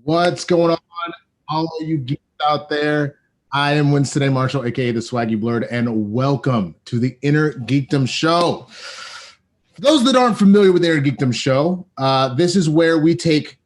What's going on, all of you geeks out there? I am Winston A. Marshall, aka the Swaggy Blurred, and welcome to the Inner Geekdom Show. For those that aren't familiar with the Inner Geekdom Show, this is where we take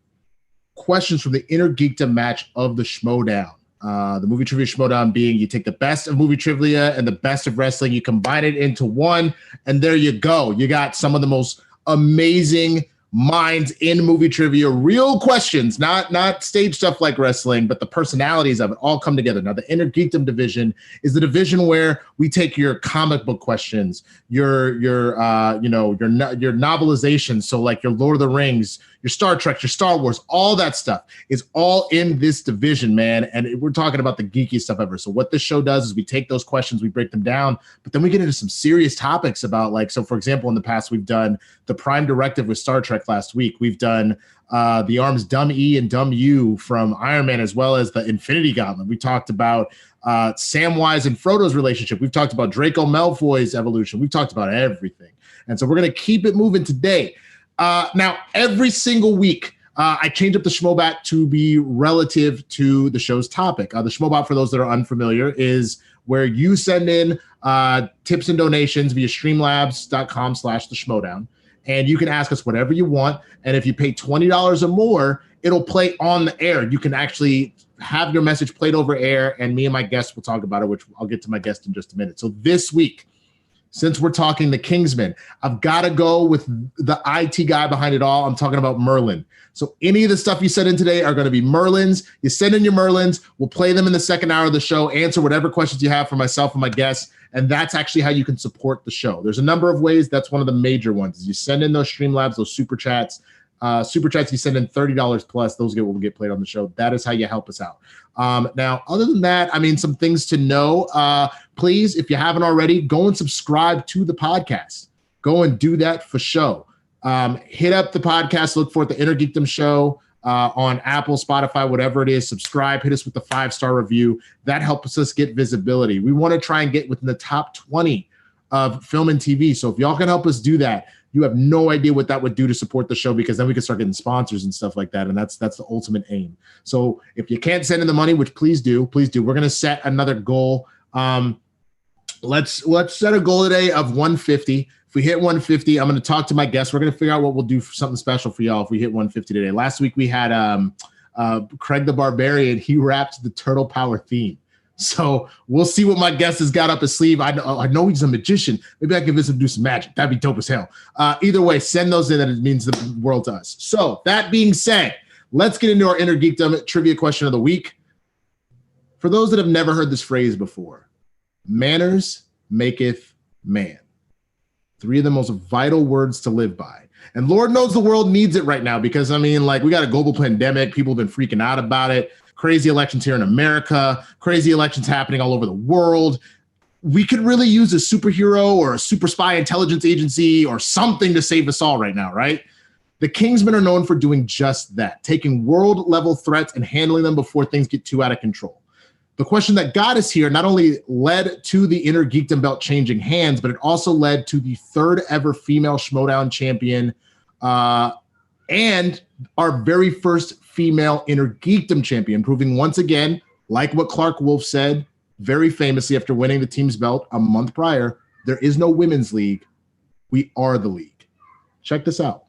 questions from the Inner Geekdom match of the Schmodown. The movie trivia Schmodown being you take the best of movie trivia and the best of wrestling, you combine it into one, and there you go. You got some of the most amazing minds in movie trivia, real questions, not stage stuff like wrestling, but the personalities of it all come together. Now, the Inner Geekdom division is the division where we take your comic book questions, your novelizations, so like your Lord of the Rings, your Star Trek, your Star Wars, all that stuff is all in this division, man. And we're talking about the geekiest stuff ever. So what this show does is we take those questions, we break them down, but then we get into some serious topics about, like, so for example, in the past, we've done the Prime Directive with Star Trek last week. We've done the arms Dumb E and Dumb U from Iron Man, as well as the Infinity Gauntlet. We talked about Samwise and Frodo's relationship. We've talked about Draco Malfoy's evolution. We've talked about everything. And so we're going to keep it moving today. Now, every single week, I change up the Schmobot to be relative to the show's topic. The Schmobot, for those that are unfamiliar, is where you send in tips and donations via streamlabs.com/the Schmodown. And you can ask us whatever you want. And if you pay $20 or more, it'll play on the air. You can actually have your message played over air, and me and my guest will talk about it, which I'll get to my guest in just a minute. So this week, since we're talking the Kingsman, I've got to go with the IT guy behind it all. I'm talking about Merlin. So any of the stuff you sent in today are going to be Merlins. You send in your Merlins. We'll play them in the second hour of the show, answer whatever questions you have for myself and my guests. And that's actually how you can support the show. There's a number of ways. That's one of the major ones is you send in those Streamlabs, those super chats. Super chats, you send in $30 plus, those will get played on the show. That is how you help us out. Now, other than that, I mean, some things to know. Please, if you haven't already, go and subscribe to the podcast. Go and do that for show. Hit up the podcast, look for it, the Inner Geekdom Show on Apple, Spotify, whatever it is. Subscribe, hit us with the 5-star review. That helps us get visibility. We want to try and get within the top 20 of film and TV. So if y'all can help us do that, you have no idea what that would do to support the show, because then we can start getting sponsors and stuff like that. And that's the ultimate aim. So if you can't send in the money, which please do. We're going to set another goal. Let's set a goal today of 150. If we hit 150, I'm going to talk to my guests. We're going to figure out what we'll do for something special for y'all if we hit 150 today. Last week we had Craig the Barbarian. He rapped the Turtle Power theme. So we'll see what my guest has got up his sleeve. I know he's a magician. Maybe I can convince him to do some magic. That'd be dope as hell. Either way, send those in. That it means the world to us. So that being said, let's get into our Inner Geekdom trivia question of the week. For those that have never heard this phrase before, manners maketh man. 3 of the most vital words to live by. And Lord knows the world needs it right now, because, I mean, like, we got a global pandemic. People have been freaking out about it. Crazy elections here in America, crazy elections happening all over the world. We could really use a superhero or a super spy intelligence agency or something to save us all right now, right? The Kingsmen are known for doing just that, taking world-level threats and handling them before things get too out of control. The question that got us here not only led to the Inner Geekdom belt changing hands, but it also led to the 3rd ever female Schmodown champion and our very first female Inner Geekdom champion, proving once again, like what Clark Wolf said very famously after winning the team's belt a month prior, There is no women's league. We are the league. Check this out.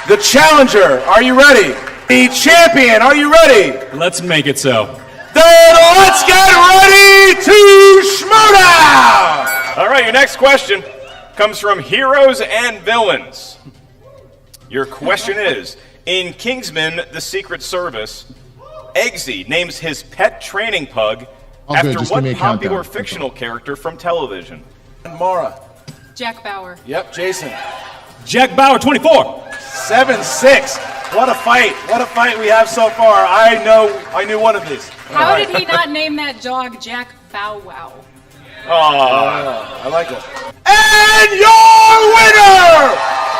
The challenger, are you ready? The champion, are you ready? Let's make it so. Then let's get ready to schmooze! All right, your next question comes from Heroes and Villains. Your question is, in Kingsman, The Secret Service, Eggsy names his pet training pug after what popular fictional character from television? Mara. Jack Bauer. Yep, Jason. Jack Bauer, 24. 7-6. What a fight. What a fight we have so far. I knew one of these. How did he not name that dog Jack Bow Wow? I like it. And your winner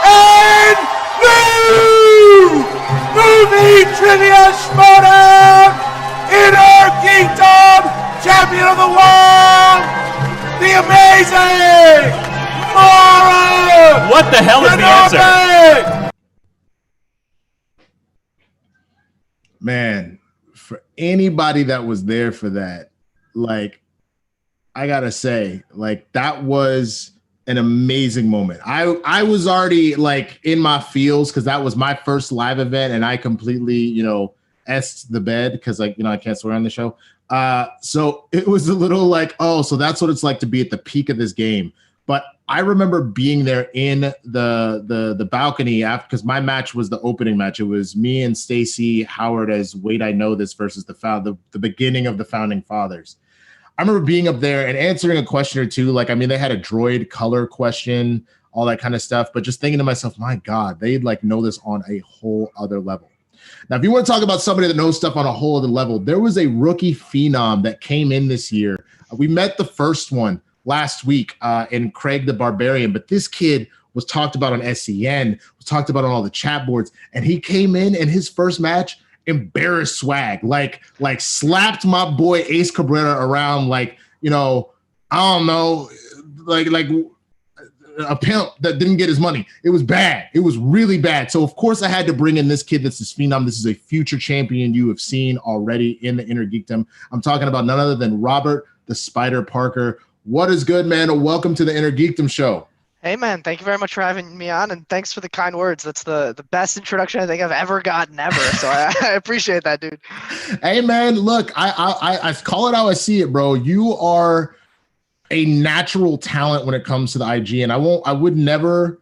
and new movie trivia schmodown Inner Geekdom champion of the world, the amazing Mara. What the hell is the answer? Man, for anybody that was there for that, like, I gotta say, like, that was an amazing moment. I was already like in my feels because that was my first live event, and I completely, you know, essed the bed because, like, you know, I can't swear on the show. So it was a little like, oh, so that's what it's like to be at the peak of this game. But I remember being there in the balcony after, because my match was the opening match. It was me and Stacey Howard as Wait I Know This versus the beginning of the Founding Fathers. I remember being up there and answering a question or two. Like, I mean, they had a droid color question, all that kind of stuff. But just thinking to myself, my God, they like know this on a whole other level. Now, if you want to talk about somebody that knows stuff on a whole other level, there was a rookie phenom that came in this year. We met the first one last week in Craig the Barbarian, but this kid was talked about on SCN, was talked about on all the chat boards, and he came in his first match, embarrassed swag, like slapped my boy Ace Cabrera around like, you know, I don't know, like a pimp that didn't get his money. It was bad. It was really bad. So of course I had to bring in this kid that's this phenom. This is a future champion you have seen already in the Inner Geekdom. I'm talking about none other than Robert the Spider Parker. What is good, man? And welcome to the Inner Geekdom show. Hey, man. Thank you very much for having me on, and thanks for the kind words. That's the best introduction I think I've ever gotten ever, so I appreciate that, dude. Hey, man, look, I call it how I see it, bro. You are a natural talent when it comes to the IG, and I would never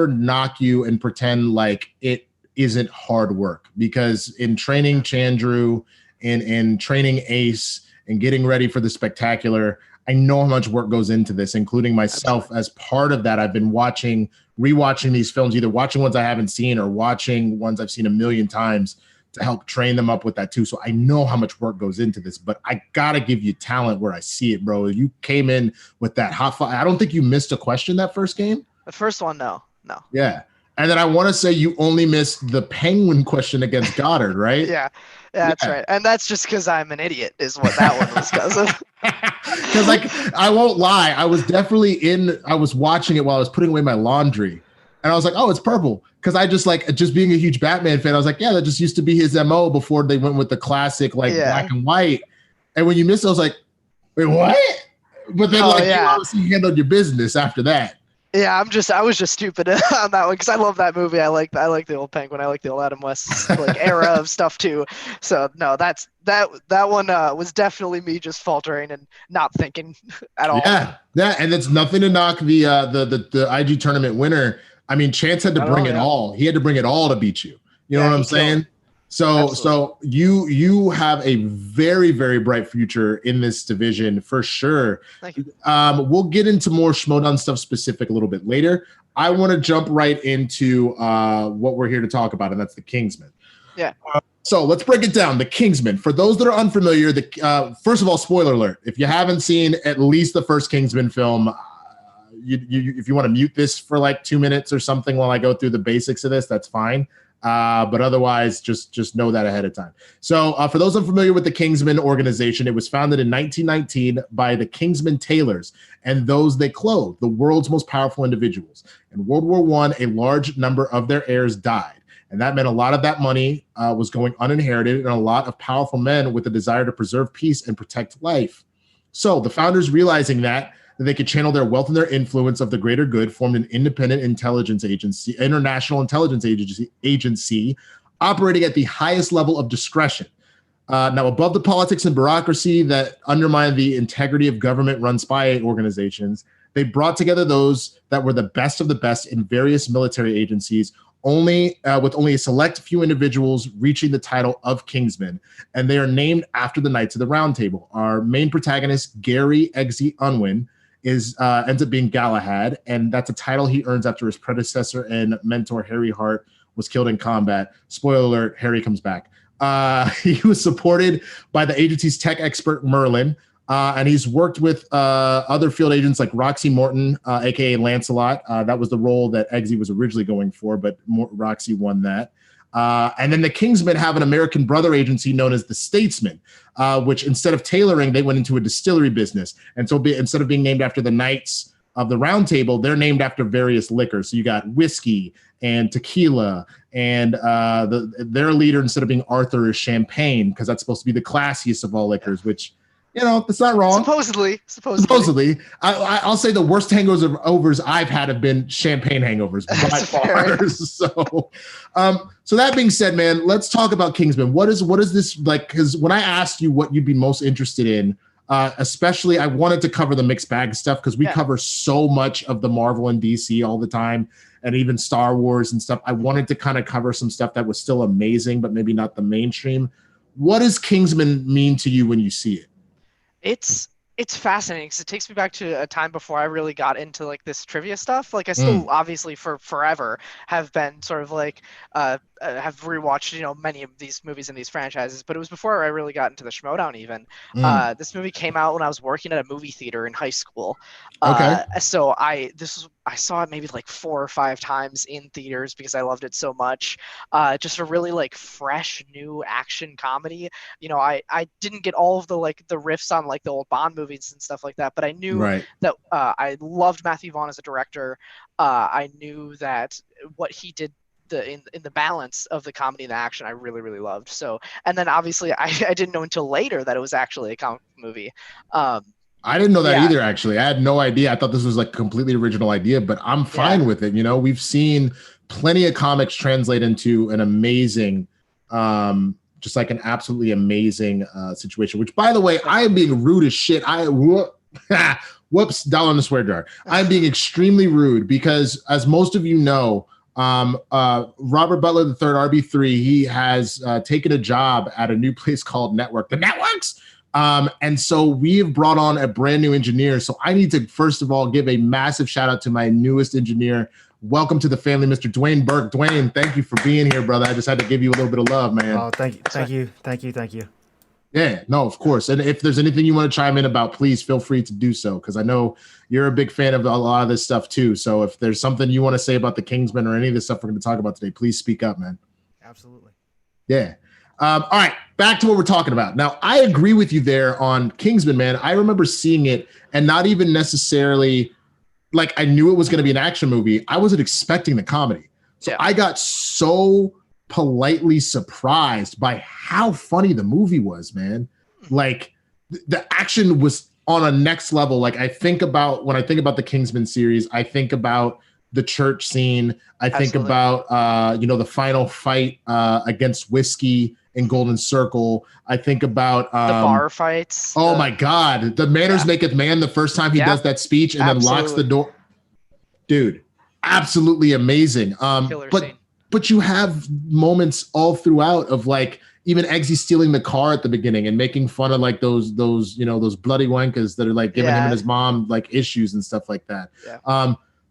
knock you and pretend like it isn't hard work, because in training Chandru, in training Ace, and getting ready for the spectacular, I know how much work goes into this, including myself. Absolutely. As part of that, I've been rewatching these films, either watching ones I haven't seen or watching ones I've seen a million times to help train them up with that too. So I know how much work goes into this, but I gotta give you talent where I see it, bro. You came in with that hot fire. I don't think you missed a question that first game. The first one, no. Yeah. And then I want to say you only missed the penguin question against Goddard, right? Yeah, that's right. And that's just because I'm an idiot is what that one was because of. Because, like, I won't lie. I was watching it while I was putting away my laundry. And I was like, oh, it's purple. Because just being a huge Batman fan, I was like, yeah, that just used to be his MO before they went with the classic, like, black and white. And when you missed it, I was like, wait, what? But then, you obviously handled your business after that. Yeah, I was just stupid on that one because I love that movie. I like the old Penguin. I like the old Adam West like era of stuff too. So no, that one was definitely me just faltering and not thinking at all. Yeah, and it's nothing to knock the IG tournament winner. I mean, Chance had to bring it all. He had to bring it all to beat you. You know what I'm saying? So you have a very, very bright future in this division for sure. Thank you. We'll get into more Schmodown stuff specific a little bit later. I want to jump right into what we're here to talk about, and that's the Kingsman. Yeah. So let's break it down. The Kingsman. For those that are unfamiliar, first of all, spoiler alert. If you haven't seen at least the first Kingsman film, if you want to mute this for like 2 minutes or something while I go through the basics of this, that's fine. But otherwise, just know that ahead of time. So for those unfamiliar with the Kingsman organization, it was founded in 1919 by the Kingsman Tailors and those they clothed, the world's most powerful individuals. In World War I, a large number of their heirs died. And that meant a lot of that money was going uninherited, and a lot of powerful men with a desire to preserve peace and protect life. So the founders, realizing that they could channel their wealth and their influence of the greater good, formed an independent intelligence agency, international intelligence agency operating at the highest level of discretion. Now, above the politics and bureaucracy that undermine the integrity of government-run spy organizations, they brought together those that were the best of the best in various military agencies, with only a select few individuals reaching the title of Kingsman, and they are named after the Knights of the Round Table. Our main protagonist, Gary Eggsy Unwin, ends up being Galahad, and that's a title he earns after his predecessor and mentor Harry Hart was killed in combat. Spoiler alert: Harry comes back. He was supported by the agency's tech expert Merlin, and he's worked with other field agents like Roxy Morton, aka Lancelot. That was the role that Eggsy was originally going for, but Roxy won that. And then the Kingsmen have an American brother agency known as the Statesmen, which instead of tailoring, they went into a distillery business. And so instead of being named after the Knights of the Round Table, they're named after various liquors. So you got whiskey and tequila, and their leader, instead of being Arthur, is champagne, because that's supposed to be the classiest of all liquors, which, you know, that's not wrong. Supposedly. I'll say the worst hangovers I've had have been champagne hangovers by far. So that being said, man, let's talk about Kingsman. What is this like? Because when I asked you what you'd be most interested in, especially I wanted to cover the mixed bag stuff, because we cover so much of the Marvel and DC all the time, and even Star Wars and stuff. I wanted to kind of cover some stuff that was still amazing, but maybe not the mainstream. What does Kingsman mean to you when you see it? It's fascinating because it takes me back to a time before I really got into like this trivia stuff. Like I still obviously for forever have been sort of like have rewatched, you know, many of these movies and these franchises, but it was before I really got into the Schmodown even. This movie came out when I was working at a movie theater in high school. So I saw it maybe like 4 or 5 times in theaters because I loved it so much. Just a really like fresh new action comedy. You know, I didn't get all of the like the riffs on like the old Bond movies and stuff like that, but I knew that I loved Matthew Vaughn as a director. I knew that what he did in the balance of the comedy and the action I really, really loved. So, and then obviously I didn't know until later that it was actually a comic movie. I didn't know that either, actually. I had no idea. I thought this was like a completely original idea, but I'm fine with it. You know, we've seen plenty of comics translate into an amazing, just like an absolutely amazing situation, which, by the way, I am being rude as shit. Whoops, down on the swear jar. I'm being extremely rude because, as most of you know, Robert Butler III, RB3, he has taken a job at a new place called Network. The Networks! And so we have brought on a brand new engineer. So I need to, first of all, give a massive shout out to my newest engineer. Welcome to the family, Mr. Dwain Burke. Dwain, thank you for being here, brother. I just had to give you a little bit of love, man. Oh, thank you. Yeah, no, of course. And if there's anything you want to chime in about, please feel free to do so, because I know you're a big fan of a lot of this stuff too. So if there's something you want to say about the Kingsman or any of this stuff we're going to talk about today, please speak up, man. Absolutely. Yeah. All right, back to what we're talking about. Now, I agree with you there on Kingsman, man. I remember seeing it and not even necessarily, like, I knew it was going to be an action movie. I wasn't expecting the comedy. So I got so politely surprised by how funny the movie was, man. Like, the action was on a next level. Like, when I think about the Kingsman series, I think about the church scene. I think about, the final fight against Whiskey in Golden Circle. I think about the bar fights. Oh my God. The manners maketh man, the first time he does that speech and then locks the door. Dude, absolutely amazing. But you have moments all throughout of like even Eggsy stealing the car at the beginning and making fun of like those bloody wankers that are like giving him and his mom like issues and stuff like that.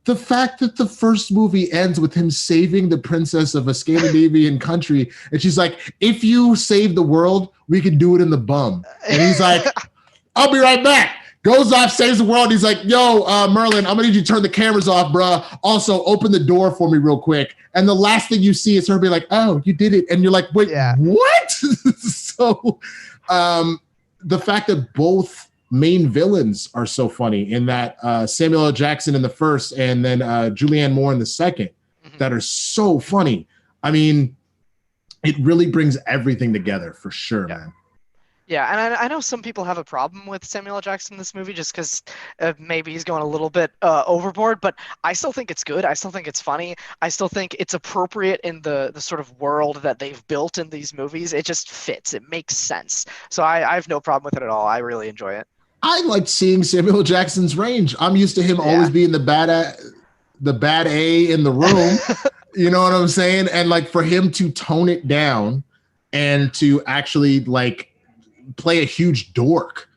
The fact that the first movie ends with him saving the princess of a Scandinavian country, and she's like, if you save the world, we can do it in the bum. And he's like, I'll be right back. Goes off, saves the world. He's like, yo, Merlin, I'm gonna need you to turn the cameras off, bruh. Also, open the door for me real quick. And the last thing you see is her be like, oh, you did it. And you're like, wait, what? So the fact that both main villains are so funny in that Samuel L. Jackson in the first and then Julianne Moore in the second that are so funny. I mean, it really brings everything together for sure, man. Yeah, and I know some people have a problem with Samuel L. Jackson in this movie just because maybe he's going a little bit overboard, but I still think it's good. I still think it's funny. I still think it's appropriate in the sort of world that they've built in these movies. It just fits. It makes sense. So I have no problem with it at all. I really enjoy it. I like seeing Samuel L. Jackson's range. I'm used to him always being the bad A in the room. You know what I'm saying? And like for him to tone it down and to actually like play a huge dork,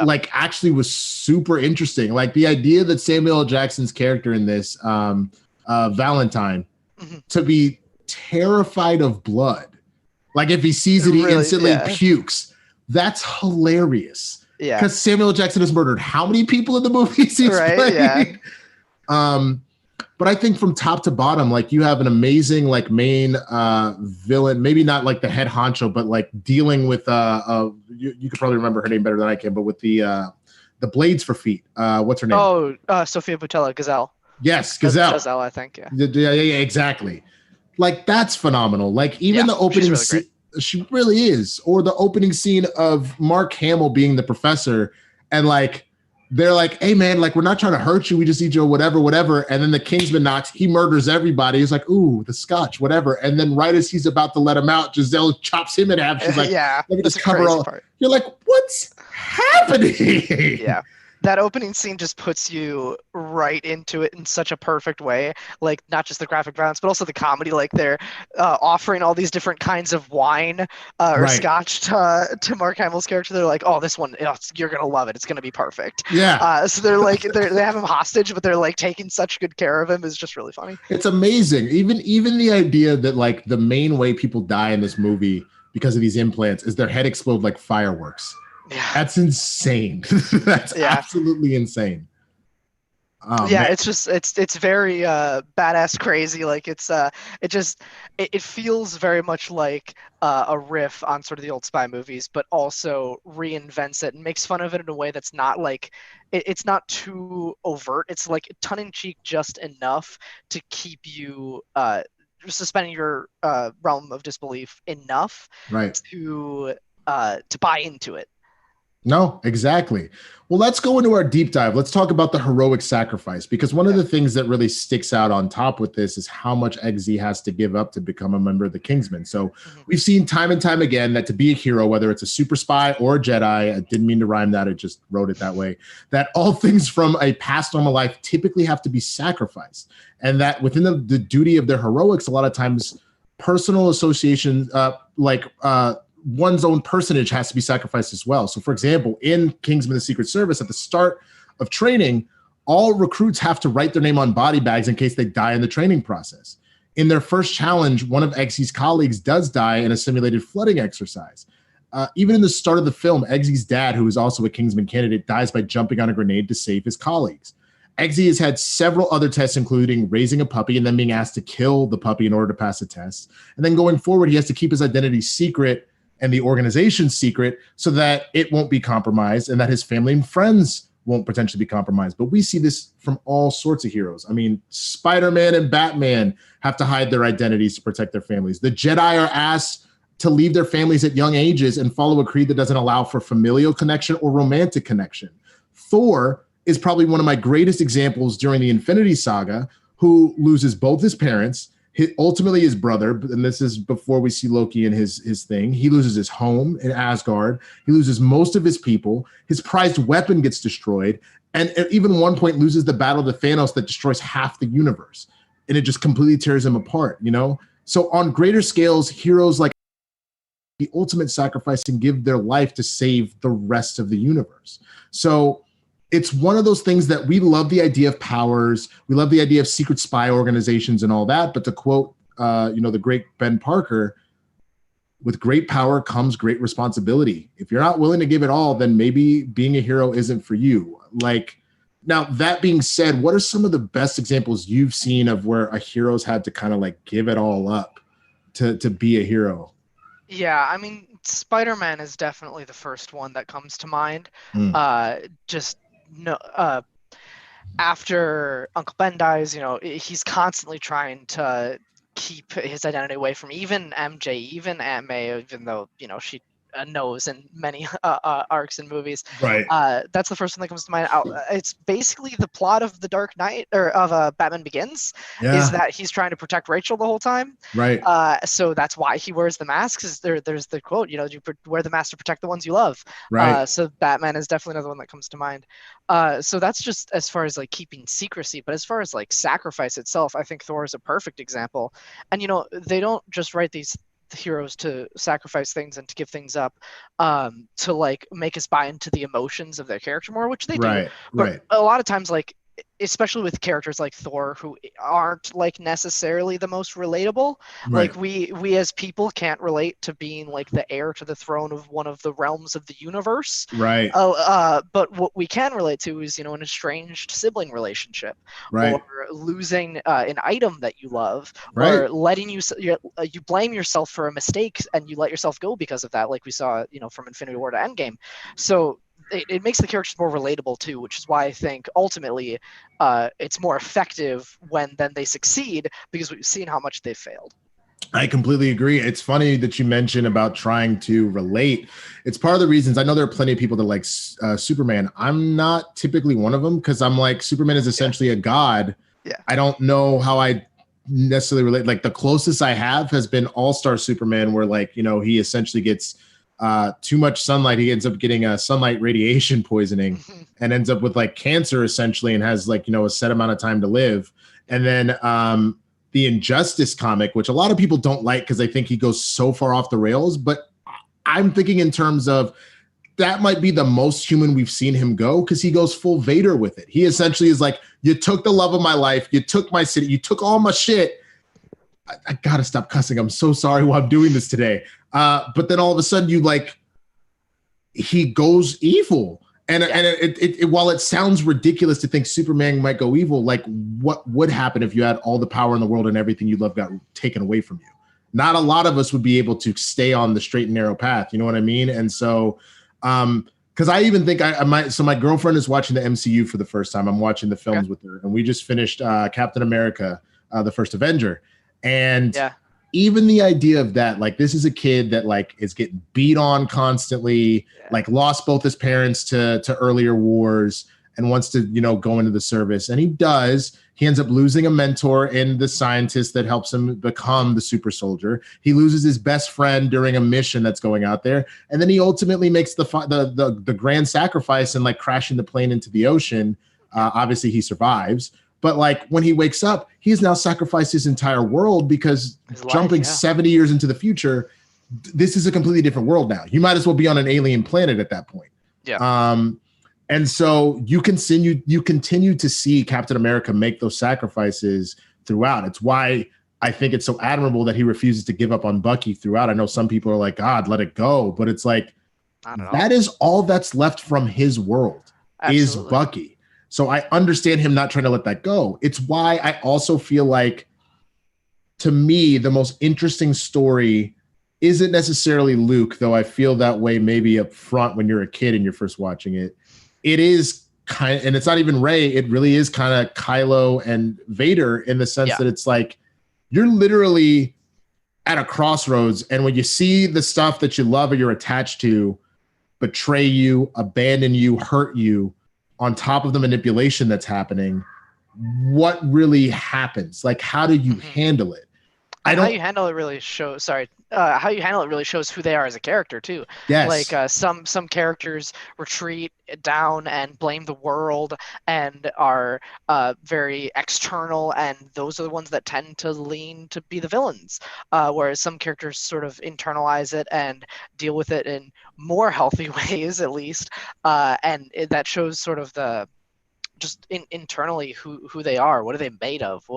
like actually was super interesting. Like the idea that Samuel L. Jackson's character in this, Valentine, to be terrified of blood. Like if he sees it, he instantly pukes. That's hilarious. Yeah. Because Samuel L. Jackson has murdered how many people in the movies he's playing? Yeah. But I think from top to bottom, like you have an amazing like main villain, maybe not like the head honcho, but like dealing with you could probably remember her name better than I can, but with the blades for feet. What's her name? Oh, Sophia Boutella, Gazelle. Yes, Gazelle. Gazelle, I think. Yeah, exactly. Like that's phenomenal. Like even the opening scene, she really is. Or the opening scene of Mark Hamill being the professor and like they're like, hey man, like we're not trying to hurt you. We just need you whatever. And then the Kingsman knocks, he murders everybody. He's like, ooh, the scotch, whatever. And then right as he's about to let him out, Giselle chops him in half. She's like, let me just cover all. Part. You're like, what's happening? Yeah. That opening scene just puts you right into it in such a perfect way. Like not just the graphic violence, but also the comedy. Like they're offering all these different kinds of wine or scotch to Mark Hamill's character. They're like, oh, this one, you're going to love it. It's going to be perfect. Yeah. So they're like, they have him hostage, but they're like taking such good care of him is just really funny. It's amazing. Even the idea that like the main way people die in this movie because of these implants is their head explode like fireworks. Yeah. That's insane. That's absolutely insane. Man. It's very badass crazy. Like it feels very much like a riff on sort of the old spy movies, but also reinvents it and makes fun of it in a way that's not like it's not too overt. It's like tongue in cheek just enough to keep you suspending your realm of disbelief enough to buy into it. No, exactly. Well, let's go into our deep dive. Let's talk about the heroic sacrifice, because one of the things that really sticks out on top with this is how much Eggsy has to give up to become a member of the Kingsmen. So we've seen time and time again that to be a hero, whether it's a super spy or a Jedi, I didn't mean to rhyme that, I just wrote it that way, that all things from a past normal life typically have to be sacrificed. And that within the duty of their heroics, a lot of times personal association, one's own personage has to be sacrificed as well. So for example, in Kingsman, the Secret Service, at the start of training, all recruits have to write their name on body bags in case they die in the training process. In their first challenge, one of Eggsy's colleagues does die in a simulated flooding exercise. Even in the start of the film, Eggsy's dad, who is also a Kingsman candidate, dies by jumping on a grenade to save his colleagues. Eggsy has had several other tests, including raising a puppy and then being asked to kill the puppy in order to pass the test. And then going forward, he has to keep his identity secret and the organization's secret so that it won't be compromised and that his family and friends won't potentially be compromised. But we see this from all sorts of heroes. I mean, Spider-Man and Batman have to hide their identities to protect their families. The Jedi are asked to leave their families at young ages and follow a creed that doesn't allow for familial connection or romantic connection. Thor is probably one of my greatest examples during the Infinity Saga, who loses both his parents, ultimately his brother, and this is before we see Loki and his thing. He loses his home in Asgard. He loses most of his people. His prized weapon gets destroyed, and even one point loses the battle to Thanos that destroys half the universe, and it just completely tears him apart, you know? So on greater scales, heroes like the ultimate sacrifice and give their life to save the rest of the universe. So it's one of those things that we love the idea of powers. We love the idea of secret spy organizations and all that. But to quote, the great Ben Parker, with great power comes great responsibility. If you're not willing to give it all, then maybe being a hero isn't for you. Like, now that being said, what are some of the best examples you've seen of where a hero's had to kind of like give it all up to be a hero? Yeah, I mean, Spider-Man is definitely the first one that comes to mind. Just no, after Uncle Ben dies, he's constantly trying to keep his identity away from even MJ, even Aunt May, even though she knows in many arcs and movies. Right. That's the first one that comes to mind. It's basically the plot of The Dark Knight or of Batman Begins, is that he's trying to protect Rachel the whole time. Right. So that's why he wears the mask. Because there's the quote, you wear the mask to protect the ones you love. Right. So Batman is definitely another one that comes to mind. So that's just as far as like keeping secrecy, but as far as like sacrifice itself, I think Thor is a perfect example. And they don't just write these heroes to sacrifice things and to give things up to like make us buy into the emotions of their character more, which they do. But a lot of times, like especially with characters like Thor, who aren't like necessarily the most relatable. Like we as people can't relate to being like the heir to the throne of one of the realms of the universe. Right. But what we can relate to is an estranged sibling relationship, or losing an item that you love, or letting you blame yourself for a mistake and you let yourself go because of that, like we saw from Infinity War to Endgame. So it makes the characters more relatable too, which is why I think ultimately it's more effective when then they succeed, because we've seen how much they've failed. I completely agree. It's funny that you mentioned about trying to relate. It's part of the reasons. I know there are plenty of people that like Superman. I'm not typically one of them, because I'm like, Superman is essentially a god. Yeah. I don't know how I necessarily relate. Like the closest I have has been All-Star Superman, where like, he essentially gets too much sunlight. He ends up getting a sunlight radiation poisoning and ends up with like cancer essentially, and has like, a set amount of time to live. And then the Injustice comic, which a lot of people don't like because they think he goes so far off the rails, but I'm thinking in terms of that might be the most human we've seen him go, because he goes full Vader with it. He essentially is like, you took the love of my life, you took my city, you took all my shit. I gotta stop cussing. I'm so sorry while I'm doing this today. But then all of a sudden he goes evil. And it while it sounds ridiculous to think Superman might go evil, like what would happen if you had all the power in the world and everything you love got taken away from you? Not a lot of us would be able to stay on the straight and narrow path. You know what I mean? And so, because I even think I might. So my girlfriend is watching the MCU for the first time. I'm watching the films with her, and we just finished Captain America, the first Avenger. And even the idea of that, like, this is a kid that like is getting beat on constantly, like lost both his parents to earlier wars and wants to, go into the service. And he does. He ends up losing a mentor in the scientist that helps him become the super soldier. He loses his best friend during a mission that's going out there. And then he ultimately makes the grand sacrifice and like crashing the plane into the ocean. Obviously he survives. But like when he wakes up, he has now sacrificed his entire world, because jumping 70 years into the future, this is a completely different world now. You might as well be on an alien planet at that point. Yeah. And so you continue to see Captain America make those sacrifices throughout. It's why I think it's so admirable that he refuses to give up on Bucky throughout. I know some people are like, God, let it go. But it's like, that is all that's left from his world. Is Bucky. So I understand him not trying to let that go. It's why I also feel like, to me, the most interesting story isn't necessarily Luke, though I feel that way maybe up front when you're a kid and you're first watching it. It is kind of, and it's not even Rey, it really is kind of Kylo and Vader, in the sense that it's like, you're literally at a crossroads, and when you see the stuff that you love or you're attached to betray you, abandon you, hurt you, on top of the manipulation that's happening, what really happens? Like, how do you handle it? How you handle it really shows. How you handle it really shows who they are as a character too. Yes. Like some characters retreat down and blame the world and are very external, and those are the ones that tend to lean to be the villains. Whereas some characters sort of internalize it and deal with it in more healthy ways, at least. And that shows sort of the just internally who they are. What are they made of?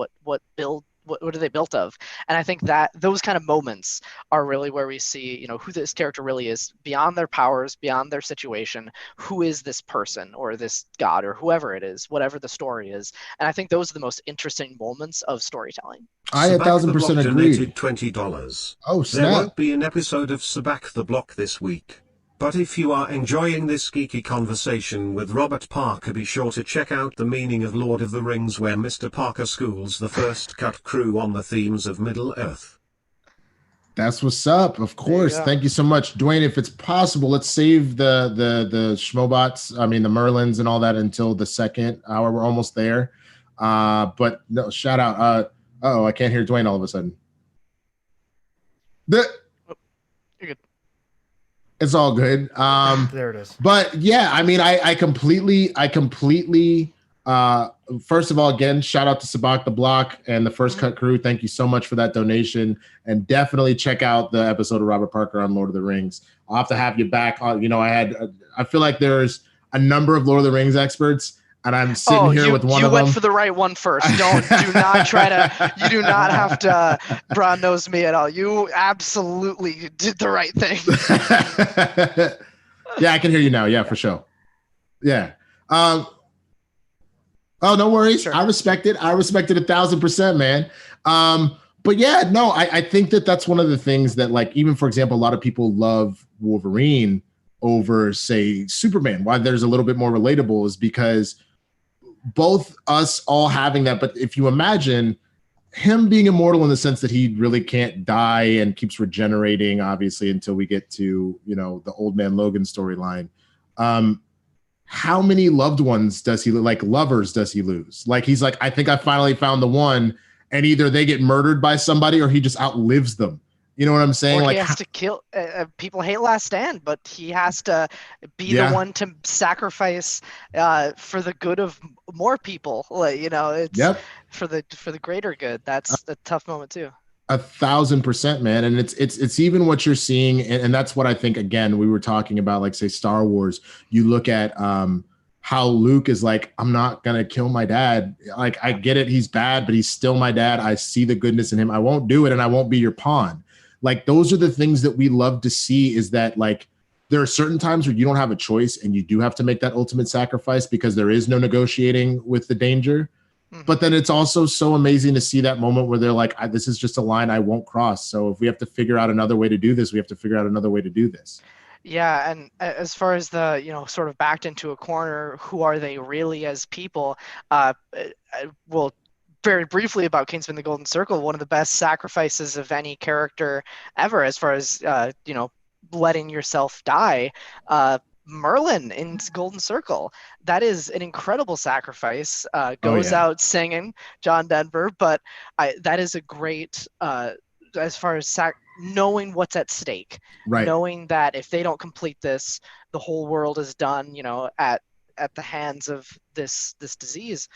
what are they built of? And I think that those kind of moments are really where we see, who this character really is beyond their powers, beyond their situation. Who is this person or this god or whoever it is, whatever the story is. And I think those are the most interesting moments of storytelling. I 1,000% agree. $20. Oh, There snap. won't be an episode of Sabak the Block this week. But if you are enjoying this geeky conversation with Robert Parker, be sure to check out The Meaning of Lord of the Rings, where Mr. Parker schools the first cut crew on the themes of Middle-earth. That's what's up. Of course. Thank you so much. Dwain, if it's possible, let's save the Schmobots, the Merlins and all that until the second hour. We're almost there. But no, shout out. I can't hear Dwain all of a sudden. You're good. It's all good. There it is. But yeah, I completely, first of all, again, shout out to Sabak the Block and the First Cut crew. Thank you so much for that donation. And definitely check out the episode of Robert Parker on Lord of the Rings. I'll have to have you back. I feel like there's a number of Lord of the Rings experts, and I'm sitting here with one of them. You went for the right one first. Do not try to, you do not have to brown nose me at all. You absolutely did the right thing. Yeah, I can hear you now. Yeah, for sure. Yeah. Oh, no worries. Sure. I respect it 1,000%, man. But yeah, no, I think that's one of the things that, like, even for example, a lot of people love Wolverine over, say, Superman. Why there's a little bit more relatable is because both us all having that. But if you imagine him being immortal in the sense that he really can't die and keeps regenerating, obviously, until we get to, the Old Man Logan storyline. How many loved ones does he, like lovers, does he lose? Like, he's like, I think I finally found the one, and either they get murdered by somebody or he just outlives them. You know what I'm saying? Or like, he has to kill. People hate Last Stand, but he has to be the one to sacrifice for the good of more people. It's for the greater good. That's a tough moment too. 1,000%, man. And it's even what you're seeing, and that's what I think. Again, we were talking about, like, say, Star Wars. You look at how Luke is like, I'm not gonna kill my dad. Like, I get it, he's bad, but he's still my dad. I see the goodness in him. I won't do it, and I won't be your pawn. Like, those are the things that we love to see, is that, like, there are certain times where you don't have a choice and you do have to make that ultimate sacrifice because there is no negotiating with the danger. Mm-hmm. But then it's also so amazing to see that moment where they're like, this is just a line I won't cross. So if we have to figure out another way to do this, we have to figure out another way to do this. Yeah, and as far as the, sort of backed into a corner, who are they really as people? Well, very briefly about Kingsman: The Golden Circle, one of the best sacrifices of any character ever, as far as letting yourself die. Merlin in Golden Circle, that is an incredible sacrifice. Goes out singing, John Denver, but that is a great as far as knowing what's at stake, right? Knowing that if they don't complete this, the whole world is done. At the hands of this disease.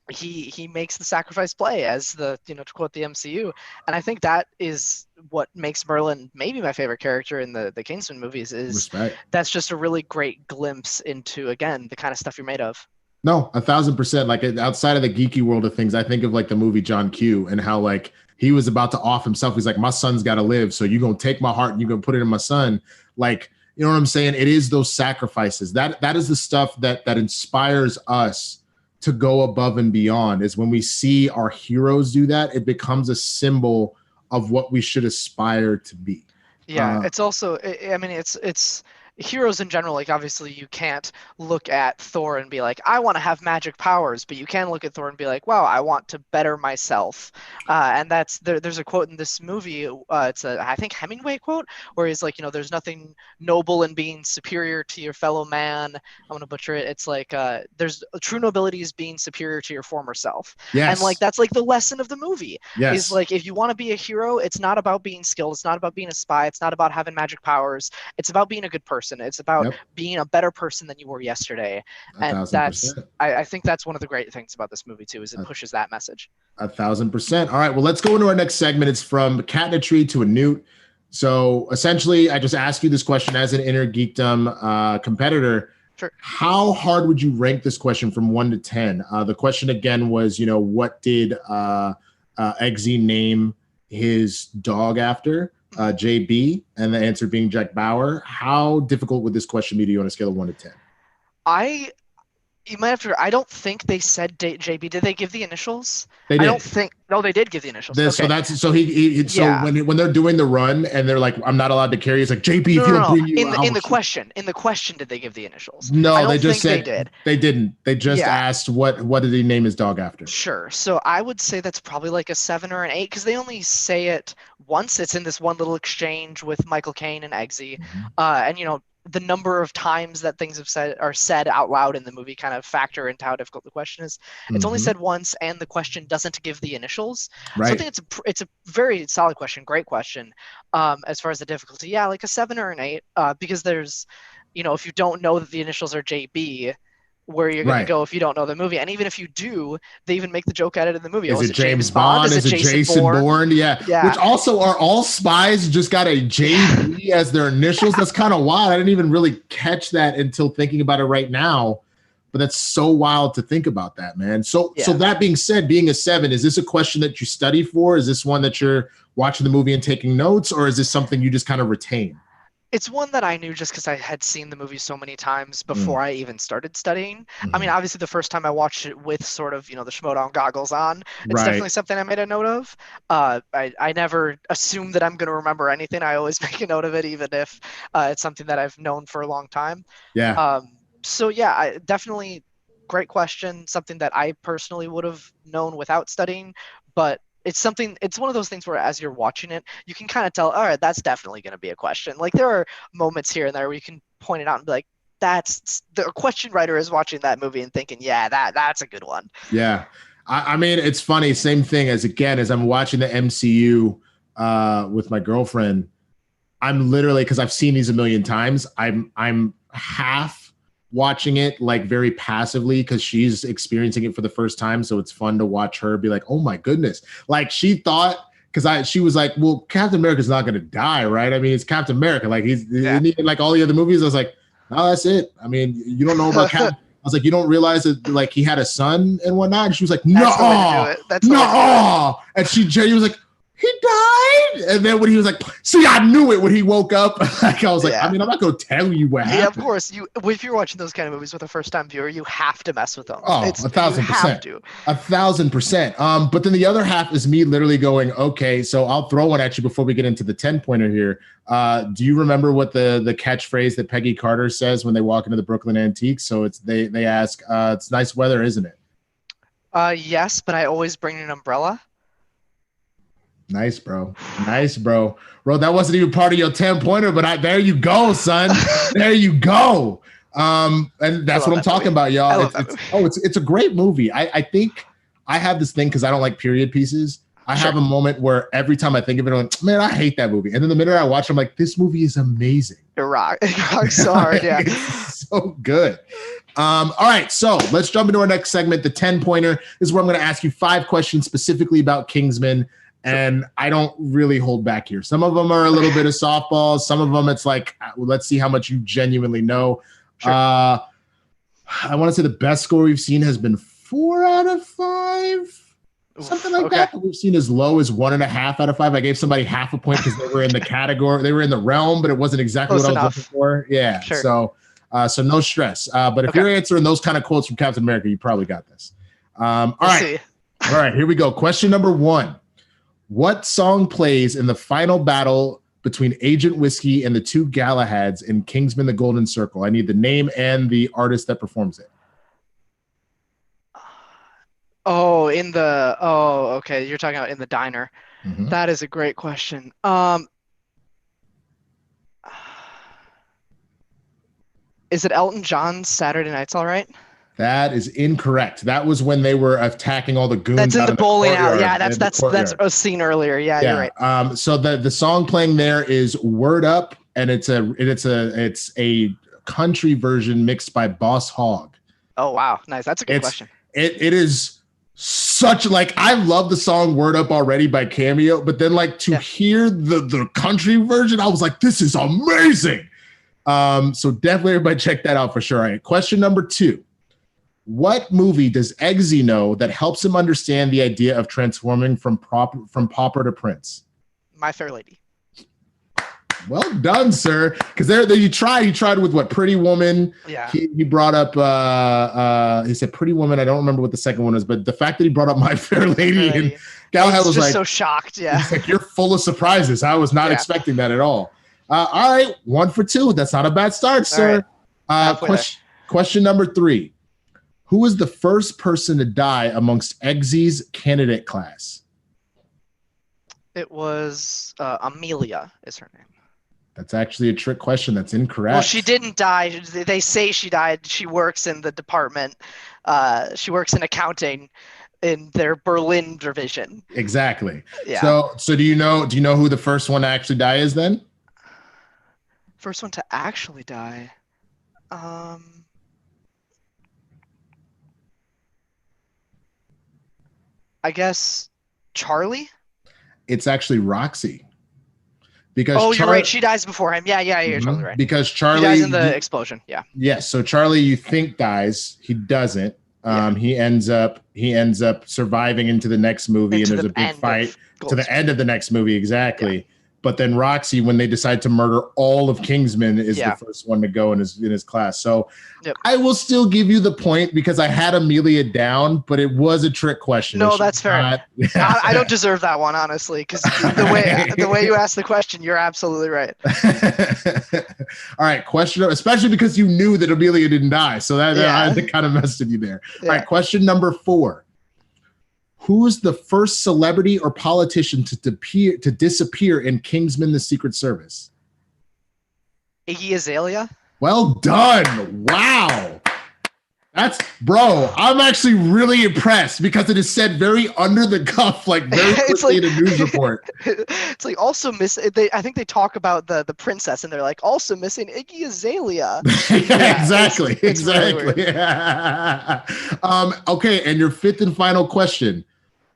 He makes the sacrifice play, as to quote the MCU, and I think that is what makes Merlin maybe my favorite character in the Kingsman movies. Is Respect. That's just a really great glimpse into, again, the kind of stuff you're made of. No, 1,000%. Like, outside of the geeky world of things, I think of, like, the movie John Q and how, like, he was about to off himself. He's like, my son's got to live, so you're gonna take my heart and you're gonna put it in my son. Like, you know what I'm saying? It is those sacrifices that is the stuff that inspires us to go above and beyond. Is when we see our heroes do that, it becomes a symbol of what we should aspire to be. Yeah, it's also, it's heroes in general. Like, obviously you can't look at Thor and be like, I want to have magic powers, but you can look at Thor and be like, wow, I want to better myself. And that's there's a quote in this movie, it's a, I think, Hemingway quote, where he's like, there's nothing noble in being superior to your fellow man. I'm gonna butcher it. It's like, there's true nobility is being superior to your former self. Yes. And, like, that's like the lesson of the movie. Yes. Is like, if you want to be a hero, it's not about being skilled, it's not about being a spy, it's not about having magic powers, it's about being a good person. It's about being a better person than you were yesterday. And 1,000%. that's, I think that's one of the great things about this movie too, is it pushes that message. 1,000%. All right, well, let's go into our next segment. It's from cat in a tree to a newt. So essentially, I just ask you this question as an inner geekdom competitor. Sure. How hard would you rank this question from 1 to 10? The question again was, what did Eggsy name his dog after, JB, and the answer being Jack Bauer. How difficult would this question be to you on a scale of 1 to 10? You might have to. I don't think they said JB. Did they give the initials? They did. I don't think. No, they did give the initials. Okay. So that's so he so Yeah. when they're doing the run and they're like, I'm not allowed to carry. It's like JB. No, if you no, don't no. bring you In the question, did they give the initials? No, I don't they just think said they did. They didn't. They just Yeah. asked what did he name his dog after? Sure. So I would say that's probably like a 7 or an 8 because they only say it once. It's in this one little exchange with Michael Caine and Eggsy, and the number of times that things are said out loud in the movie kind of factor into how difficult the question is. It's only said once, and the question doesn't give the initials. Right. So I think it's a very solid question, great question. As far as the difficulty, yeah, like a 7 or an 8, because there's, if you don't know that the initials are JB, where you're going Right. to go if you don't know the movie. And even if you do, they even make the joke at it in the movie. Is Oh, it James Bond? Is it Jason Bourne? Yeah. Yeah. Which also are all spies just got a JB as their initials. That's kind of wild. I didn't even really catch that until thinking about it right now. But that's so wild to think about that, man. So that being said, being a 7, is this a question that you study for? Is this one that you're watching the movie and taking notes, or is this something you just kind of retain? It's one that I knew just because I had seen the movie so many times before I even started studying. I mean, obviously, the first time I watched it with sort of, the Schmoedown goggles on, it's definitely something I made a note of. I never assume that I'm going to remember anything. I always make a note of it, even if it's something that I've known for a long time. Yeah. So, yeah, definitely great question, something that I personally would have known without studying, but it's one of those things where as you're watching it, you can kind of tell, all right, that's definitely going to be a question. Like there are moments here and there where you can point it out and be like, that's the question writer is watching that movie and thinking, yeah, that's a good one. Yeah. I mean, it's funny. Same thing as I'm watching the MCU with my girlfriend. I'm literally, because I've seen these a million times, I'm half watching it like very passively because she's experiencing it for the first time. So it's fun to watch her be like, oh my goodness. Like she thought, because she was like, well, Captain America's not going to die, right? I mean, it's Captain America. Like he's like all the other movies. I was like, no, that's it. I mean, you don't know about Captain. I was like, you don't realize that like he had a son and whatnot. And she was like, no, and she was like, he died. And then when he was like, see, I knew it when he woke up. Like I was like, I mean, I'm not going to tell you what happened. Yeah, of course. If you're watching those kind of movies with a first-time viewer, you have to mess with them. Oh, 1,000%. 1,000%. But then the other half is me literally going, okay, so I'll throw one at you before we get into the 10-pointer here. Do you remember what the catchphrase that Peggy Carter says when they walk into the Brooklyn Antiques? So they ask, it's nice weather, isn't it? Yes, but I always bring an umbrella. Nice, bro. Bro, that wasn't even part of your 10-pointer, but there you go, son. There you go. And that's what I'm talking about, y'all. It's a great movie. I think I have this thing because I don't like period pieces. I have a moment where every time I think of it, I'm like, man, I hate that movie. And then the minute I watch it, I'm like, this movie is amazing. It rocks so hard, yeah. It's so good. All right, so let's jump into our next segment. The 10-pointer is where I'm going to ask you 5 questions specifically about Kingsman. And I don't really hold back here. Some of them are a little bit of softball. Some of them, it's like, let's see how much you genuinely know. Sure. I want to say the best score we've seen has been 4 out of 5, something like that. We've seen as low as 1.5 out of 5. I gave somebody half a point because they were in the category, they were in the realm, but it wasn't exactly what I was looking for. Yeah. Sure. So no stress. But if you're answering those kind of quotes from Captain America, you probably got this. All right, here we go. Question number 1. What song plays in the final battle between Agent Whiskey and the 2 Galahads in Kingsman: The Golden Circle? I need the name and the artist that performs it. Okay. You're talking about in the diner. Mm-hmm. That is a great question. Is it Elton John's Saturday Night's All Right? That is incorrect. That was when they were attacking all the goons. That's in the bowling alley. Yeah, that's a scene earlier. Yeah, you're right. So the song playing there is "Word Up," and it's a country version mixed by Boss Hogg. Oh wow, nice. That's a good question. It is such like I love the song "Word Up" already by Cameo, but then like to hear the country version, I was like, this is amazing. So definitely everybody check that out for sure. All right, question number 2. What movie does Eggsy know that helps him understand the idea of transforming from pauper to prince? My Fair Lady. Well done, sir. Because there you tried. He tried with what? Pretty Woman. Yeah. He brought up. He said Pretty Woman. I don't remember what the second one is, but the fact that he brought up My Fair Lady and Galahad was just like so shocked. Yeah. He's like, you're full of surprises. I was not expecting that at all. All right, 1 for 2. That's not a bad start, sir. Question number 3. Who was the first person to die amongst Eggsy's candidate class? It was Amelia is her name. That's actually a trick question. That's incorrect. Well, she didn't die. They say she died. She works in the department. She works in accounting in their Berlin division. Exactly. Yeah. So do you know who the first one to actually die is then? First one to actually die. I guess Charlie? It's actually Roxy. Because you're right. She dies before him. Yeah, you're totally right. Because Charlie he dies in the explosion. Yeah. Yes. So Charlie, you think dies. He doesn't. He ends up surviving into the next movie, and there's a big fight to the end of the next movie. Exactly. Yeah. But then Roxy, when they decide to murder all of Kingsman, is the first one to go in his class. So I will still give you the point because I had Amelia down, but it was a trick question. No, that's fair. I don't deserve that one, honestly, because the way you asked the question, you're absolutely right. All right, question, especially because you knew that Amelia didn't die, so that kind of messed with you there. Yeah. All right, question number 4. Who is the first celebrity or politician to disappear in Kingsman: The Secret Service? Iggy Azalea. Well done. Wow. I'm actually really impressed because it is said very under the cuff, like very quickly in a news report. It's like also I think they talk about the princess and they're like also missing Iggy Azalea. Exactly. It's exactly. Really okay. And your 5th and final question.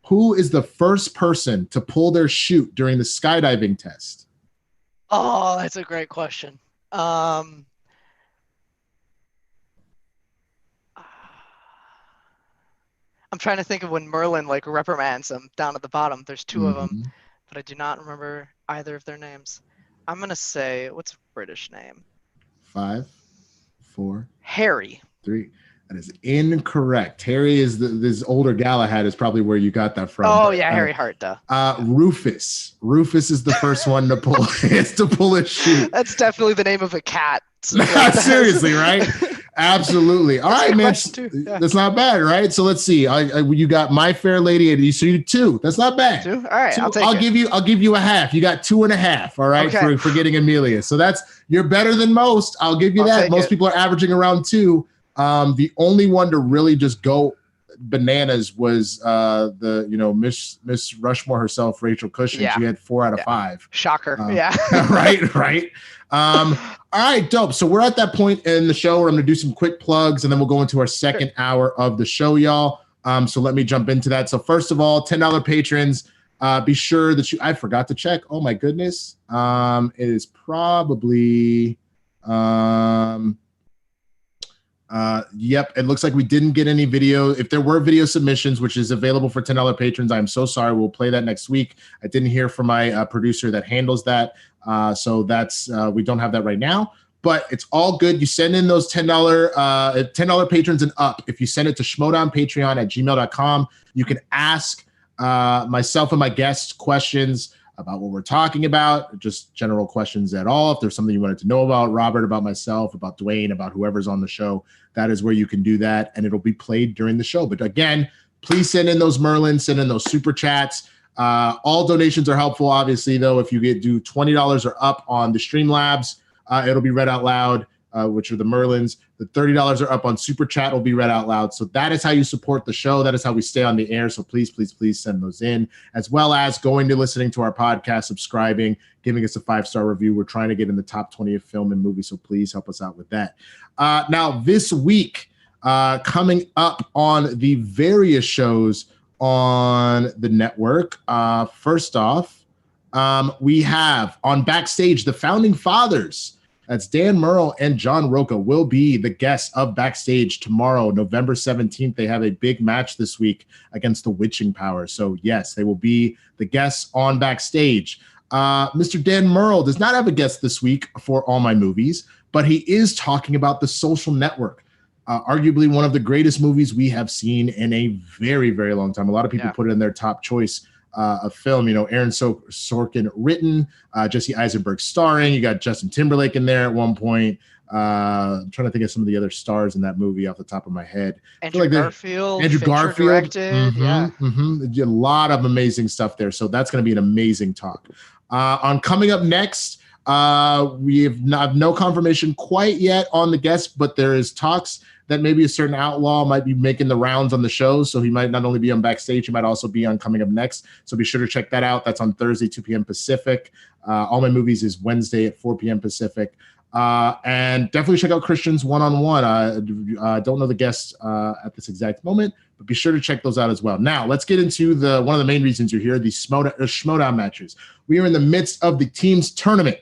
Who is the first person to pull their chute during the skydiving test? Oh, that's a great question. I'm trying to think of when Merlin reprimands them down at the bottom. There's 2 of them, but I do not remember either of their names. I'm gonna say, what's a British name? 5, 4, Harry. 3. That is incorrect. Harry is this older Galahad is probably where you got that from. Oh, Harry Hart, though. Rufus. Rufus is the first one to pull his chute. That's definitely the name of a cat. Seriously, right? Absolutely. All right, man. That's not bad, right? So let's see. You got My Fair Lady, and so you 2. That's not bad. 2? All right, 2. I'll give you a half. You got 2.5. All right, for getting Amelia. So you're better than most. I'll give you that. Most people are averaging around 2. The only one to really just go bananas was Miss Rushmore herself, Rachel Cushing. Yeah. She had 4 out of 5. Shocker. Right. All right, dope. So we're at that point in the show where I'm gonna do some quick plugs and then we'll go into our second hour of the show, y'all. So let me jump into that. So first of all, $10 patrons, be sure that I forgot to check. Oh my goodness. It is probably yep, it looks like we didn't get any video. If there were video submissions, which is available for $10 patrons, I'm so sorry. We'll play that next week. I didn't hear from my producer that handles that. So that's we don't have that right now, but it's all good. You send in those $10 patrons and up. If you send it to schmodownpatreon@gmail.com, you can ask myself and my guests questions about what we're talking about, just general questions at all. If there's something you wanted to know about Robert, about myself, about Dwain, about whoever's on the show, that is where you can do that, and it'll be played during the show. But again, please send in those Merlins, send in those super chats. All donations are helpful, obviously, though. If you do $20 or up on the Streamlabs, it'll be read out loud, which are the Merlins. The $30 are up on Super Chat will be read out loud. So that is how you support the show. That is how we stay on the air. So please, please, please send those in, as well as going to listening to our podcast, subscribing, giving us a 5-star review. We're trying to get in the top 20 of film and movie, so please help us out with that. Now, this week, coming up on the various shows on the network, first off, we have on Backstage, the Founding Fathers. That's Dan Murrell and John Roca will be the guests of Backstage tomorrow, November 17th. They have a big match this week against the Witching Power. So yes, they will be the guests on Backstage. Mr. Dan Murrell does not have a guest this week for All My Movies, but he is talking about The Social Network. Arguably one of the greatest movies we have seen in a very, very long time. A lot of people put it in their top choice of film. Aaron Sorkin written, Jesse Eisenberg starring. You got Justin Timberlake in there at one point. I'm trying to think of some of the other stars in that movie off the top of my head. Andrew Garfield. Directed. A lot of amazing stuff there. So that's going to be an amazing talk. On coming up next, we have no confirmation quite yet on the guest, but there is talks that maybe a certain outlaw might be making the rounds on the show. So he might not only be on Backstage, he might also be on Coming Up Next. So be sure to check that out. That's on Thursday, 2 p.m. Pacific. All My Movies is Wednesday at 4 p.m. Pacific. And definitely check out Christian's one-on-one. I don't know the guests at this exact moment, but be sure to check those out as well. Now, let's get into one of the main reasons you're here, the Schmoedown matches. We are in the midst of the team's tournament.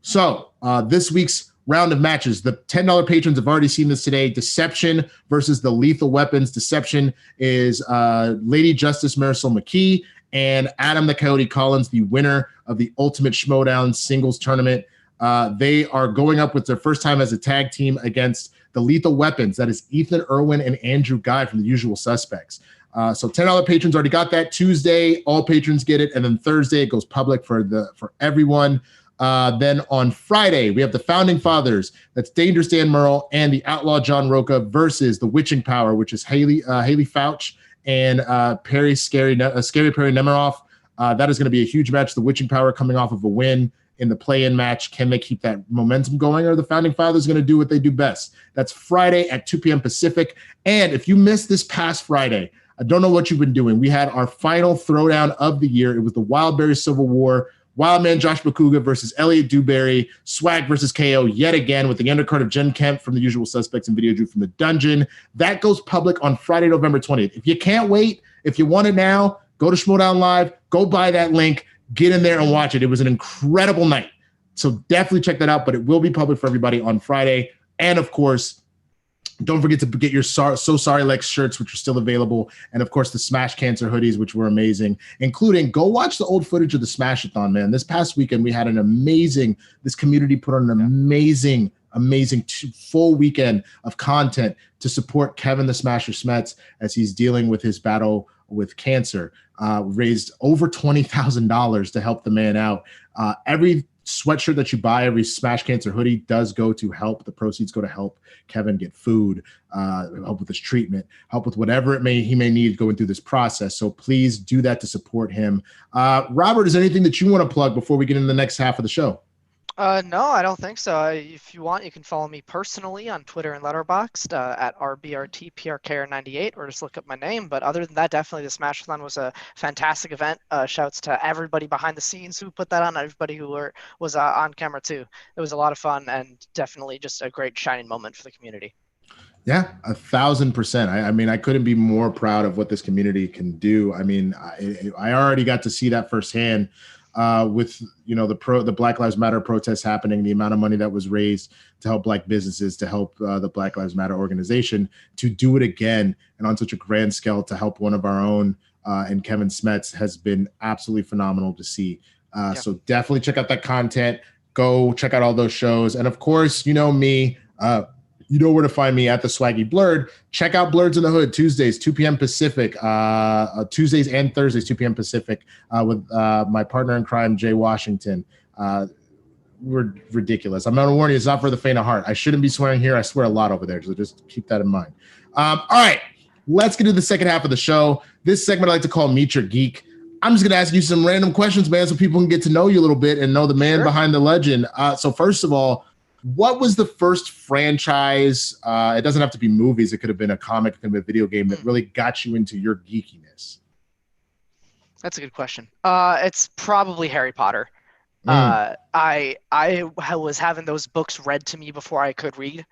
So this week's round of matches, the $10 patrons have already seen this today. Deception versus the Lethal Weapons. Deception is Lady Justice Marisol McKee and Adam the Coyote Collins, the winner of the Ultimate Schmoedown singles tournament. They are going up with their first time as a tag team against the Lethal Weapons. That is Ethan Irwin and Andrew Guy from The Usual Suspects. So $10 patrons already got that. Tuesday, all patrons get it. And then Thursday, it goes public for everyone. Then on Friday, we have the Founding Fathers. That's Dangerous Dan Murrell and the Outlaw John Roca versus the Witching Power, which is Haley Fouch and Scary Perry Nemiroff. That is going to be a huge match. The Witching Power coming off of a win in the play-in match. Can they keep that momentum going, or are the Founding Fathers going to do what they do best? That's Friday at 2 p.m. Pacific. And if you missed this past Friday, I don't know what you've been doing. We had our final throwdown of the year. It was the Wildberry Civil War. Wildman Josh Bakuga versus Elliot Dewberry. Swag versus KO yet again with the undercard of Jen Kemp from The Usual Suspects and Video Drew from the Dungeon. That goes public on Friday, November 20th. If you can't wait, if you want it now, go to Schmoedown Live, go buy that link, get in there and watch it. It was an incredible night. So definitely check that out, but it will be public for everybody on Friday. And of course, don't forget to get your So Sorry Lex shirts, which are still available. And of course, the Smash Cancer hoodies, which were amazing, including go watch the old footage of the Smash-a-thon, man. This past weekend, we had this community put on an amazing full weekend of content to support Kevin the Smasher Smets as he's dealing with his battle with cancer. Raised over $20,000 to help the man out. Every sweatshirt that you buy, every Smash Cancer hoodie does go to help. The proceeds go to help Kevin get food, help with his treatment, help with whatever he may need going through this process. So please do that to support him. Robert, is there anything that you want to plug before we get into the next half of the show? No, I don't think so. If you want, you can follow me personally on Twitter and Letterboxd at RBRTPRKR98, or just look up my name. But other than that, definitely the Smash-a-thon was a fantastic event. Shouts to everybody behind the scenes who put that on, everybody who was on camera too. It was a lot of fun and definitely just a great shining moment for the community. Yeah, 1,000%. I mean, I couldn't be more proud of what this community can do. I mean, I already got to see that firsthand. With the Black Lives Matter protests happening, the amount of money that was raised to help Black businesses, to help the Black Lives Matter organization, to do it again and on such a grand scale to help one of our own and Kevin Smets has been absolutely phenomenal to see. So definitely check out that content. Go check out all those shows, and of course, you know me. You know where to find me at the Swaggy Blurred. Check out Blurreds in the Hood Tuesdays, 2 p.m. Pacific. Tuesdays and Thursdays, 2 p.m. Pacific, with my partner in crime, Jay Washington. We're ridiculous. I'm going to warn you, it's not for the faint of heart. I shouldn't be swearing here. I swear a lot over there, so just keep that in mind. All right, let's get to the second half of the show. This segment I like to call Meet Your Geek. I'm just going to ask you some random questions, man, so people can get to know you a little bit and know the man behind the legend. So first of all, what was the first franchise? It doesn't have to be movies. It could have been a comic, it could have been a video game that really got you into your geekiness. That's a good question. It's probably Harry Potter. I was having those books read to me before I could read.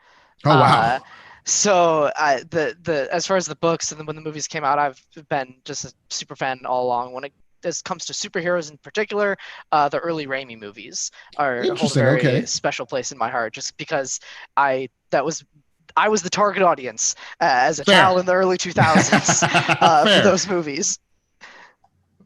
Oh wow! So the as far as the books and then when the movies came out, I've been just a super fan all along. When it as comes to superheroes in particular, the early Raimi movies hold a Interesting, very okay. special place in my heart, just because I was the target audience as a Fair. child in the early 2000s for Fair. those movies.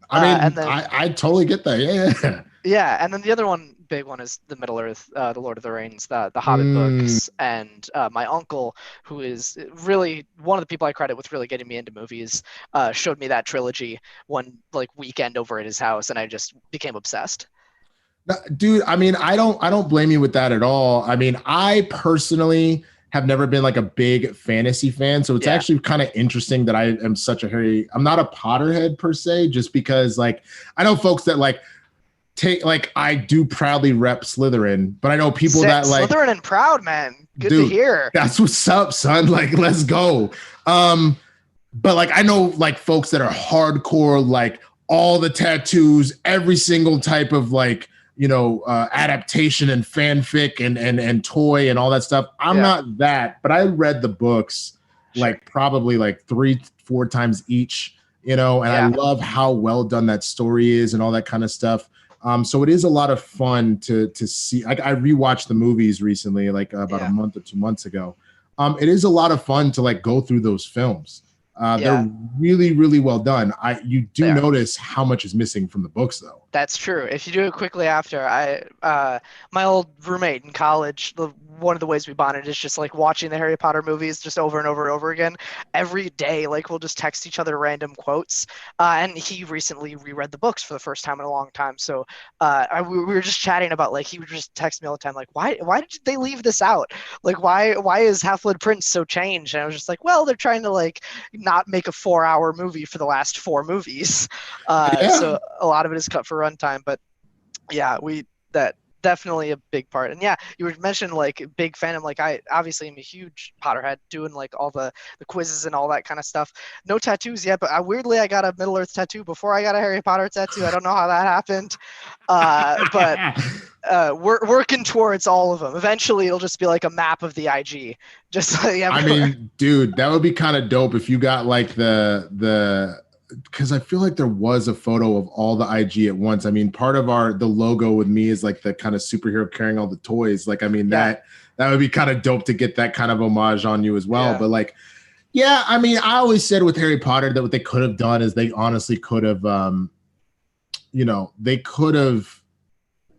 I mean, and then, I totally get that. Yeah. yeah, and then the other big one is the Middle Earth, the Lord of the Rings, the Hobbit books, and my uncle, who is really one of the people I credit with really getting me into movies, showed me that trilogy one like weekend over at his house, and I just became obsessed. Dude, I mean, I don't blame you with that at all. I mean, I personally have never been like a big fantasy fan, so it's actually kind of interesting that I am such a I'm not a Potterhead per se, just because like I know folks that like I do proudly rep Slytherin, but I know people that like Slytherin and proud, man. Good dude, to hear. That's what's up, son. Like, let's go. But like I know like folks that are hardcore, like all the tattoos, every single type of like, you know, adaptation and fanfic and toy and all that stuff. I'm not that, but I read the books like probably like 3-4 times each, you know, and I love how well done that story is and all that kind of stuff. So it is a lot of fun to see. I rewatched the movies recently, like about a month or 2 months ago. It is a lot of fun to like go through those films. They're really, really well done. You do notice how much is missing from the books, though. That's true. If you do it quickly after, my old roommate in college, one of the ways we bonded is just like watching the Harry Potter movies just over and over and over again. Every day, like we'll just text each other random quotes. And he recently reread the books for the first time in a long time. So we were just chatting about like he would just text me all the time, like why did they leave this out? Like why is Half-Blood Prince so changed? And I was just like, well, they're trying to like not make a 4-hour movie for the last 4 movies. So a lot of it is cut for runtime, but yeah, that definitely a big part. And yeah, you were mentioning like big fandom. Like I obviously am a huge Potterhead, doing like all the quizzes and all that kind of stuff. No tattoos yet, but weirdly I got a Middle Earth tattoo before I got a Harry Potter tattoo. I don't know how that happened, but we're working towards all of them. Eventually it'll just be like a map of the IG, just like I mean, dude, that would be kind of dope if you got like the because I feel like there was a photo of all the IG at once. I mean, part of the logo with me is like the kind of superhero carrying all the toys. Like, I mean, that would be kind of dope to get that kind of homage on you as well. But like, yeah, I mean, I always said with Harry Potter that what they could have done is they honestly could have, you know, they could have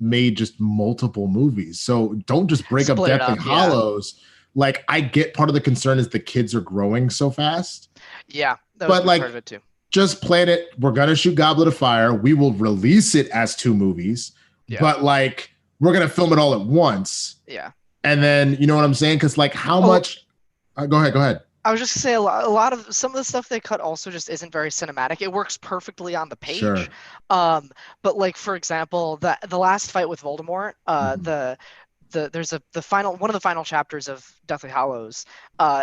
made just multiple movies. So don't just break up Deathly Hallows. Like, I get part of the concern is the kids are growing so fast. Yeah, that but was like, part of it too. Just plan it. We're gonna shoot Goblet of Fire. We will release it as 2 movies, but like we're gonna film it all at once. Yeah, and then you know what I'm saying? Because like, how much? Go ahead. I was just gonna say a lot of some of the stuff they cut also just isn't very cinematic. It works perfectly on the page, sure. But like for example, the last fight with Voldemort, there's the final one of the final chapters of Deathly Hallows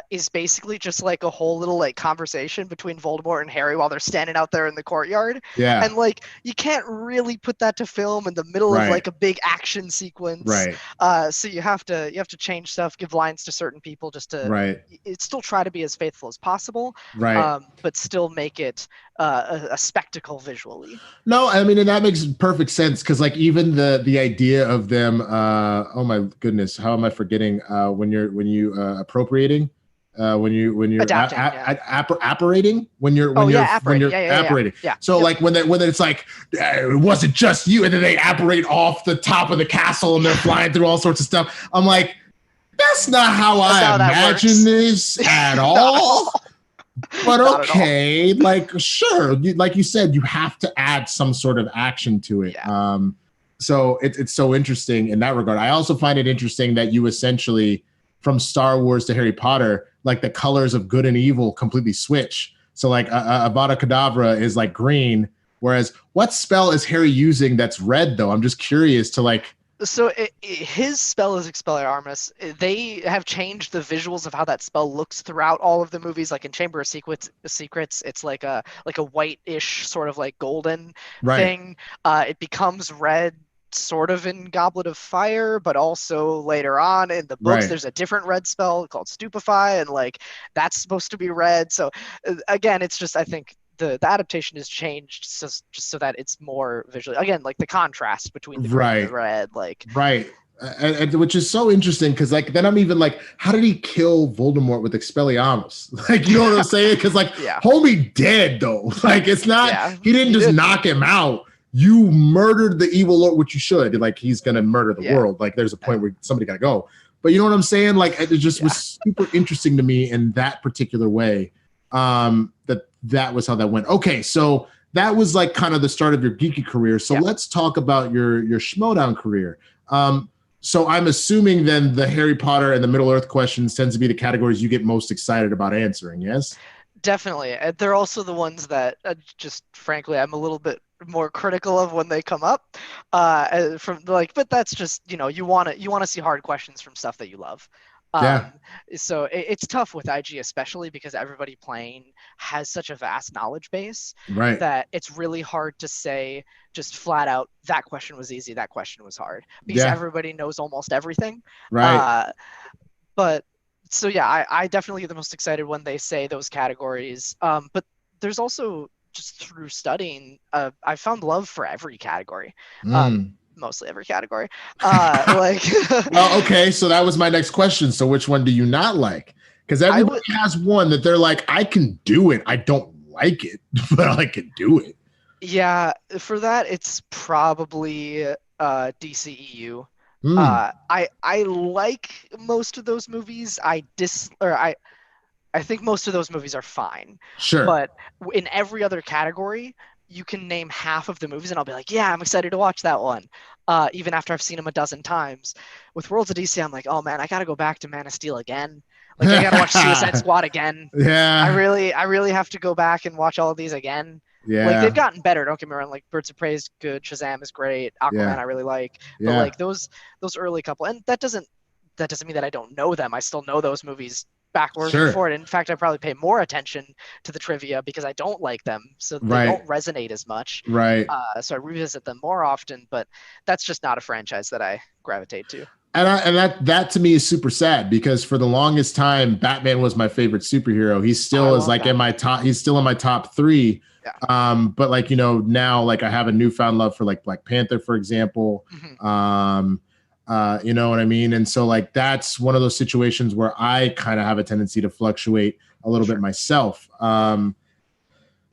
is basically just like a whole little like conversation between Voldemort and Harry while they're standing out there in the courtyard. Yeah. And like you can't really put that to film in the middle of like a big action sequence. Right. So you have to change stuff, give lines to certain people just to still try to be as faithful as possible. Right. But still make it a spectacle visually. No, I mean, and that makes perfect sense because like even the idea of them oh my goodness, how am I forgetting when you appropriating when you're adapting, apparating when you're apparating. Yeah. So like when it's like it wasn't just you and then they apparate off the top of the castle and they're flying through all sorts of stuff. I'm like, that's not how I imagine this at all. But okay, like sure, like you said, you have to add some sort of action to it. Yeah. So it's so interesting in that regard. I also find it interesting that you essentially, from Star Wars to Harry Potter, like the colors of good and evil completely switch. So like Avada Kedavra is like green, whereas what spell is Harry using that's red though? I'm just curious to like. So his spell is Expelliarmus. They have changed the visuals of how that spell looks throughout all of the movies. Like in Chamber of Secrets, it's like a white-ish sort of like golden thing. It becomes red sort of in Goblet of Fire, but also later on in the books there's a different red spell called Stupefy, and like that's supposed to be red. So again, it's just I think the adaptation is changed just so that it's more visually, again, like the contrast between the green Right. and the red, like Right. And which is so interesting because like then I'm even like, how did he kill Voldemort with Expelliarmus? Like, you know what I'm saying? Because like, Yeah. homie dead though. Like, it's not. Yeah, he didn't he just did. knock him out. You murdered the evil lord, which you should. Like, he's gonna murder the Yeah. world. Like, there's a point where somebody gotta go. But you know what I'm saying? Like, it just was super interesting to me in that particular way. That was how that went. Okay, so that was like kind of the start of your geeky career. So let's talk about your Schmodown career. So I'm assuming then the Harry Potter and the Middle Earth questions tends to be the categories you get most excited about answering, yes? Definitely. They're also the ones that just frankly I'm a little bit more critical of when they come up. But that's just, you want to see hard questions from stuff that you love. So it's tough with IG, especially because everybody playing has such a vast knowledge base, right? That it's really hard to say just flat out that question was easy, that question was hard, because everybody knows almost everything, right? But so I definitely get the most excited when they say those categories. But there's also just through studying, I found love for every category. Mostly every category. Well, okay, so that was my next question. So which one do you not like? Because everybody has one that they're like, I can do it. I don't like it, but I can do it. Yeah, for that, it's probably DCEU. I like most of those movies. I think most of those movies are fine. Sure. But in every other category, you can name half of the movies and I'll be like, yeah, I'm excited to watch that one. Even after I've seen them a dozen times. With Worlds of DC, I'm like, oh man, I got to go back to Man of Steel again. Like, I got to watch Suicide Squad again. Yeah. I really have to go back and watch all of these again. Yeah. Like, they've gotten better, don't get me wrong. Like, Birds of Prey is good, Shazam is great, Aquaman I really like. But like those early couple, and that doesn't mean that I don't know them. I still know those movies backwards and forward. In fact, I probably pay more attention to the trivia because I don't like them, so they don't resonate as much. Right. So I revisit them more often, but that's just not a franchise that I gravitate to. And that to me is super sad because for the longest time, Batman was my favorite superhero. He still is like Batman. In my top. He's still in my top 3. Yeah. But like, now like I have a newfound love for like Black Panther, for example. Mm-hmm. You know what I mean? And so like, that's one of those situations where I kind of have a tendency to fluctuate a little bit myself.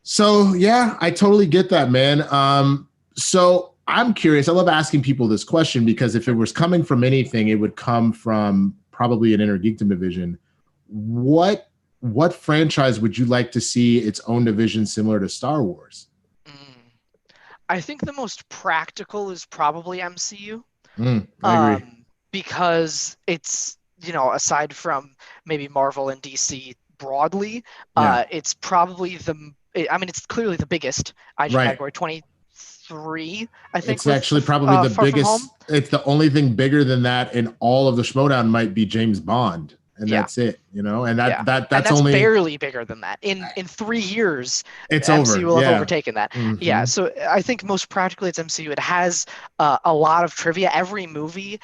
So yeah, I totally get that, man. So I'm curious. I love asking people this question because if it was coming from anything, it would come from probably an Inner Geekdom division. What franchise would you like to see its own division similar to Star Wars? I think the most practical is probably MCU. I agree. Because it's, aside from maybe Marvel and DC broadly, it's probably it's clearly the biggest IG category, 23, I think. It's actually probably the biggest. It's the only thing bigger than that in all of the Schmodown might be James Bond. And that's it, and that's only barely bigger than that. In 3 years, it's MCU over. will have overtaken that. Mm-hmm. Yeah, so I think most practically it's MCU. It has a lot of trivia. Every movie,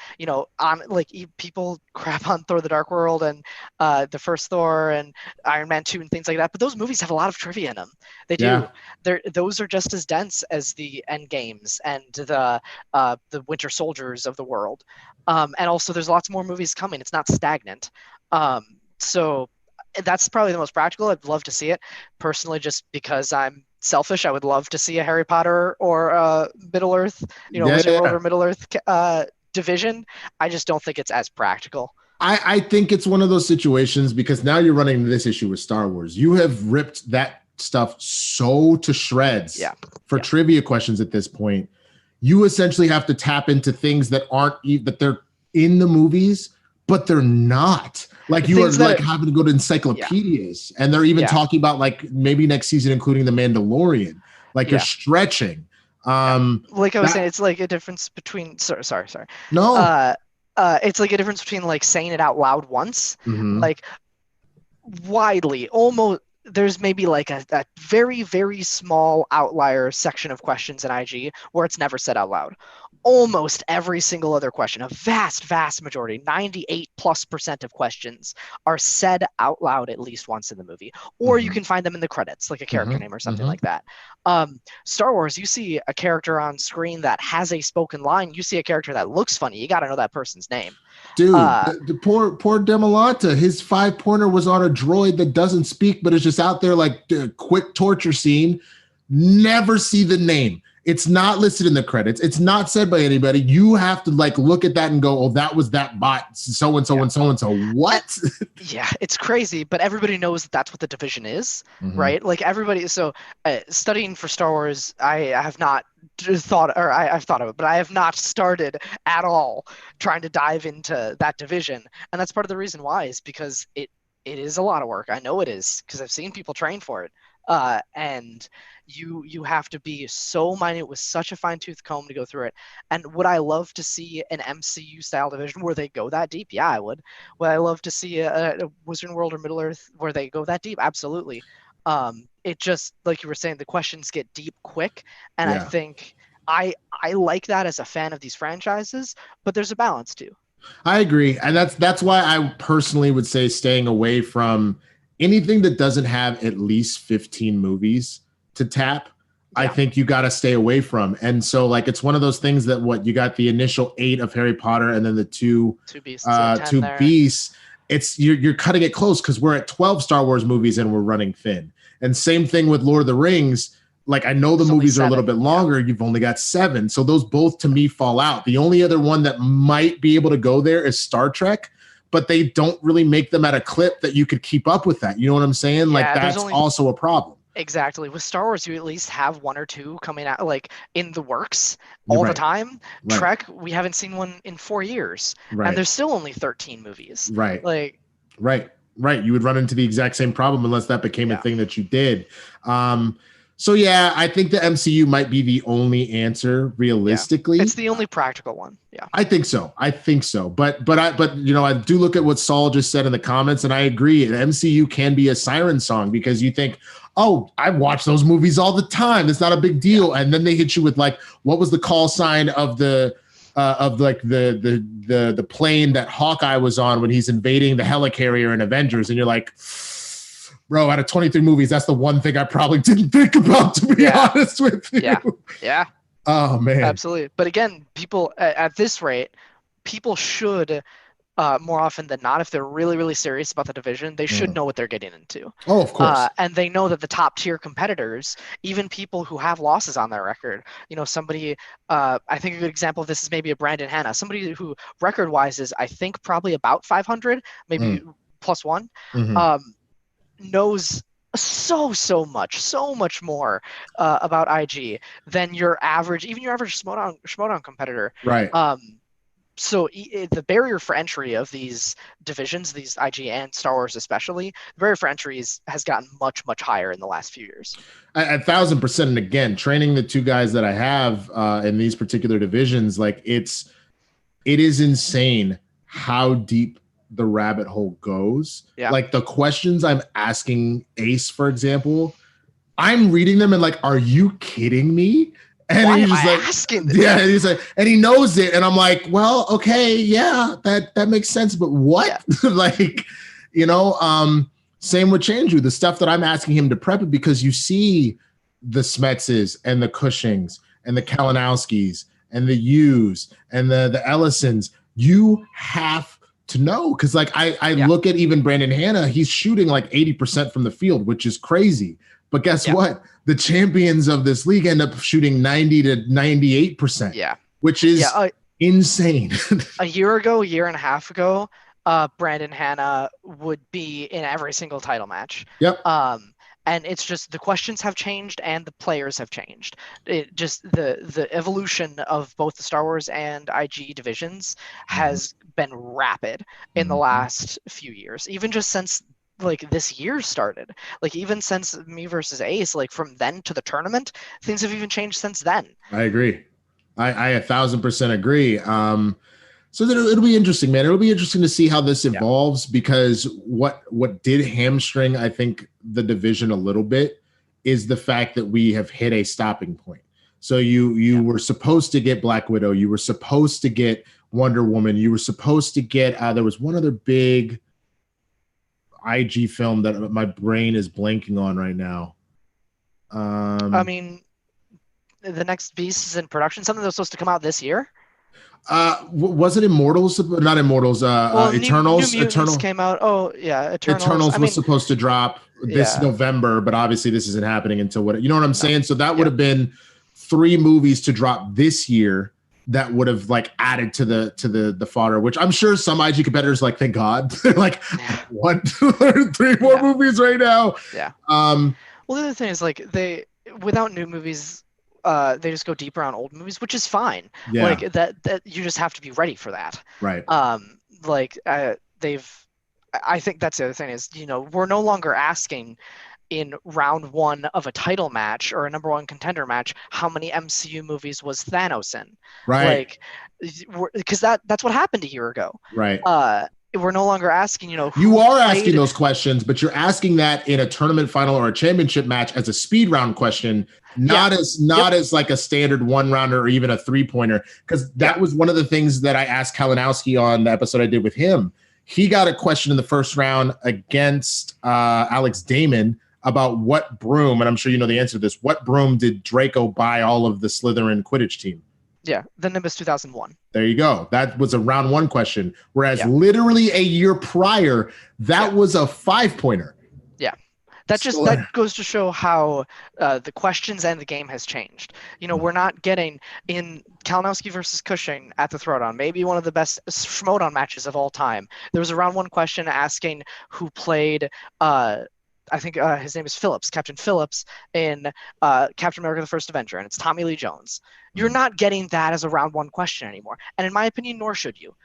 on like people crap on Thor: The Dark World and the first Thor and Iron Man 2 and things like that. But those movies have a lot of trivia in them. They do. Those are just as dense as the End Games and the Winter Soldiers of the world. And also, there's lots more movies coming. It's not stagnant. So that's probably the most practical. I'd love to see it personally, just because I'm selfish. I would love to see a Harry Potter or Middle Earth, World or Middle Earth division. I just don't think it's as practical. I think it's one of those situations because now you're running into this issue with Star Wars. You have ripped that stuff so to shreds for trivia questions at this point. You essentially have to tap into things that that they're in the movies, but they're not. Like you are like having to go to encyclopedias and they're even talking about like maybe next season, including the Mandalorian, like you're stretching. Like I was saying, it's like a difference between, sorry. No. It's like a difference between like saying it out loud once, like widely, almost there's maybe like a very, very small outlier section of questions in IG where it's never said out loud. almost every single other question, a vast majority, 98+% of questions are said out loud at least once in the movie, or you can find them in the credits, like a character name or something like that. Star Wars, you see a character on screen that has a spoken line, you see a character that looks funny, you got to know that person's name. Dude, the poor Demolanta, his 5-pointer was on a droid that doesn't speak, but is just out there like a quick torture scene. Never see the name. It's not listed in the credits. It's not said by anybody. You have to like look at that and go, oh, that was that bot, so-and-so and so-and-so. What? Yeah, it's crazy, but everybody knows that that's what the division is, right? Like everybody, so studying for Star Wars, I have not thought, or I've thought of it, but I have not started at all trying to dive into that division. And that's part of the reason why, is because it is a lot of work. I know it is, because I've seen people train for it. And you have to be so minute with such a fine-tooth comb to go through it. And would I love to see an MCU style division where they go that deep? Yeah, I would. Would I love to see a Wizarding World or Middle Earth where they go that deep? Absolutely. It just, like you were saying, the questions get deep quick, and I think I like that as a fan of these franchises, but there's a balance too. I agree, and that's why I personally would say staying away from anything that doesn't have at least 15 movies to tap. I think you got to stay away from. And so like, it's one of those things that you got the initial 8 of Harry Potter and then the two beasts, it's you're cutting it close, because we're at 12 Star Wars movies and we're running thin. And same thing with Lord of the Rings. Like, I know the movies are a little bit longer. You've only got 7. So those both to me fall out. The only other one that might be able to go there is Star Trek, but they don't really make them at a clip that you could keep up with that. You know what I'm saying? Like, that's also a problem. Exactly. With Star Wars, you at least have 1 or 2 coming out like in the works all the time. Trek, we haven't seen one in 4 years, and there's still only 13 movies. Right. You would run into the exact same problem unless that became a thing that you did. So yeah, I think the MCU might be the only answer realistically. Yeah. It's the only practical one. Yeah. I think so. But you know, I do look at what Saul just said in the comments, and I agree. The MCU can be a siren song, because you think, oh, I watch those movies all the time, it's not a big deal. And then they hit you with like, what was the call sign of the plane that Hawkeye was on when he's invading the helicarrier in Avengers, and you're like, bro, out of 23 movies, that's the one thing I probably didn't think about, to be honest with you. Yeah. Oh, man. Absolutely. But again, people at this rate, people should, more often than not, if they're really, really serious about the division, they should know what they're getting into. Oh, of course. And they know that the top tier competitors, even people who have losses on their record, you know, somebody, I think a good example of this is maybe a Brandon Hanna, somebody who record-wise is, I think, probably about 500, maybe +1. Knows so much more about IG than your average Schmodown competitor. Right. So the barrier for entry of these divisions, these IG and Star Wars especially, the barrier for entries has gotten much higher in the last few years. 1,000%. And again, training the 2 guys that I have in these particular divisions, like it is insane how deep the rabbit hole goes. Like the questions I'm asking Ace, for example, I'm reading them and like, are you kidding me? And he's just like, asking this? Yeah, and he's like, and he knows it, and I'm like, well, okay, yeah, that makes sense, but what? Like, you know, same with Chandru, the stuff that I'm asking him to prep it, because you see the Smetses and the Cushings and the Kalinowskis and the Hughes and the Ellisons. You have to know, because like I look at even Brandon Hanna, he's shooting like 80% from the field, which is crazy. But guess what? The champions of this league end up shooting 90 to 98%. Yeah. Which is insane. A year and a half ago, Brandon Hanna would be in every single title match. Yep. And it's just the questions have changed and the players have changed. It just the evolution of both the Star Wars and IG divisions has been rapid in the last few years. Even just since like this year started, like even since me versus Ace, like from then to the tournament, things have even changed since then. I agree. I 1,000% agree. So that it'll be interesting, man. It'll be interesting to see how this evolves, because what did hamstring, I think, the division a little bit is the fact that we have hit a stopping point. So you were supposed to get Black Widow. You were supposed to get Wonder Woman. You were supposed to get there was one other big IG film that my brain is blanking on right now. I mean, the next Beast is in production. Something that was supposed to come out this year. Was it Immortals? Not Immortals. Eternals. New Mutants came out. Oh yeah, Eternals. Eternals was supposed to drop this November, but obviously this isn't happening until what? You know what I'm saying? So that would have been 3 movies to drop this year that would have like added to the fodder, which I'm sure some IG competitors like, thank God, they're like 1, 2, 3 more movies right now. Yeah. Well, the other thing is like without new movies, they just go deeper on old movies, which is fine. Yeah. Like that you just have to be ready for that. Right. I think that's the other thing is, we're no longer asking in round 1 of a title match or a number 1 contender match, how many MCU movies was Thanos in? Right. Like, because that's what happened a year ago. Right. We're no longer asking, you are asking those questions, but you're asking that in a tournament final or a championship match as a speed round question, not as like a standard 1-rounder or even a 3-pointer. Because that was one of the things that I asked Kalinowski on the episode I did with him. He got a question in the first round against Alex Damon about what broom, and I'm sure you know the answer to this, what broom did Draco buy all of the Slytherin Quidditch team? Yeah, the Nimbus 2001. There you go. That was a round 1 question. Whereas literally a year prior, that was a 5-pointer. Yeah. That goes to show how the questions and the game has changed. We're not getting in Kalinowski versus Cushing at the Throwdown, maybe one of the best Schmodown matches of all time. There was a round 1 question asking who played I think his name is Phillips, Captain Phillips in Captain America: The First Avenger, and it's Tommy Lee Jones. You're not getting that as a round 1 question anymore, and in my opinion, nor should you.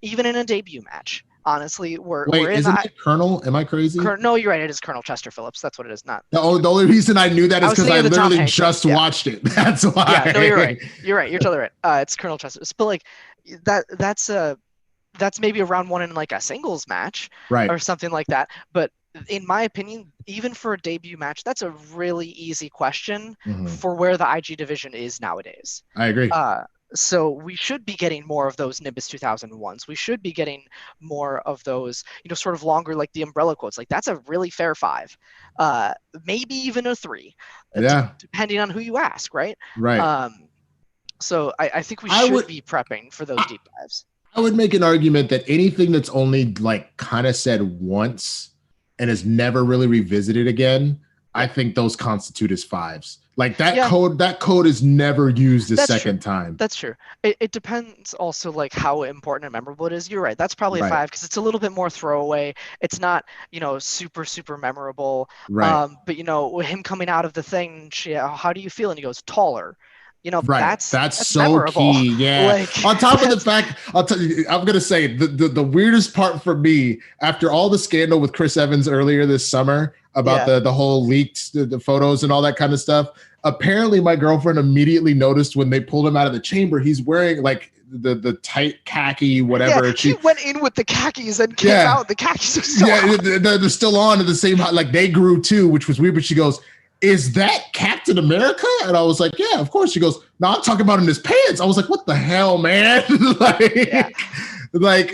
Even in a debut match, honestly, we're isn't it Colonel? Am I crazy? No, you're right. It is Colonel Chester Phillips. That's what it is. Not the only reason I knew that is because I literally just watched it. That's why. Yeah, no, you're right. You're right. You're totally right. It's Colonel Chester. But like that's maybe a round 1 in like a singles match, right, or something like that. But in my opinion, even for a debut match, that's a really easy question for where the IG division is nowadays. I agree. So we should be getting more of those Nimbus 2001s. We should be getting more of those, sort of longer, like the umbrella quotes. Like that's a really fair 5, maybe even a 3, depending on who you ask, right? Right. So I think we should be prepping for those deep dives. I would make an argument that anything that's only like kind of said once and is never really revisited again, I think those constitute as 5s. Like that code is never used a second time. That's true. It depends also like how important and memorable it is. You're right. That's probably a 5 because it's a little bit more throwaway. It's not, super, super memorable. Right. But him coming out of the thing, how do you feel? And he goes, taller. Right. That's so memorable. key. Yeah. On top of the fact, I'm gonna say the weirdest part for me after all the scandal with Chris Evans earlier this summer about the whole leaked the photos and all that kind of stuff. Apparently, my girlfriend immediately noticed when they pulled him out of the chamber, he's wearing like the tight khaki whatever. Yeah, he went in with the khakis and came out. The khakis are still on. They're still on at the same like they grew too, which was weird. But she goes, is that Captain America? And I was like, yeah, of course. She goes, no, I'm talking about in his pants. I was like, what the hell, man?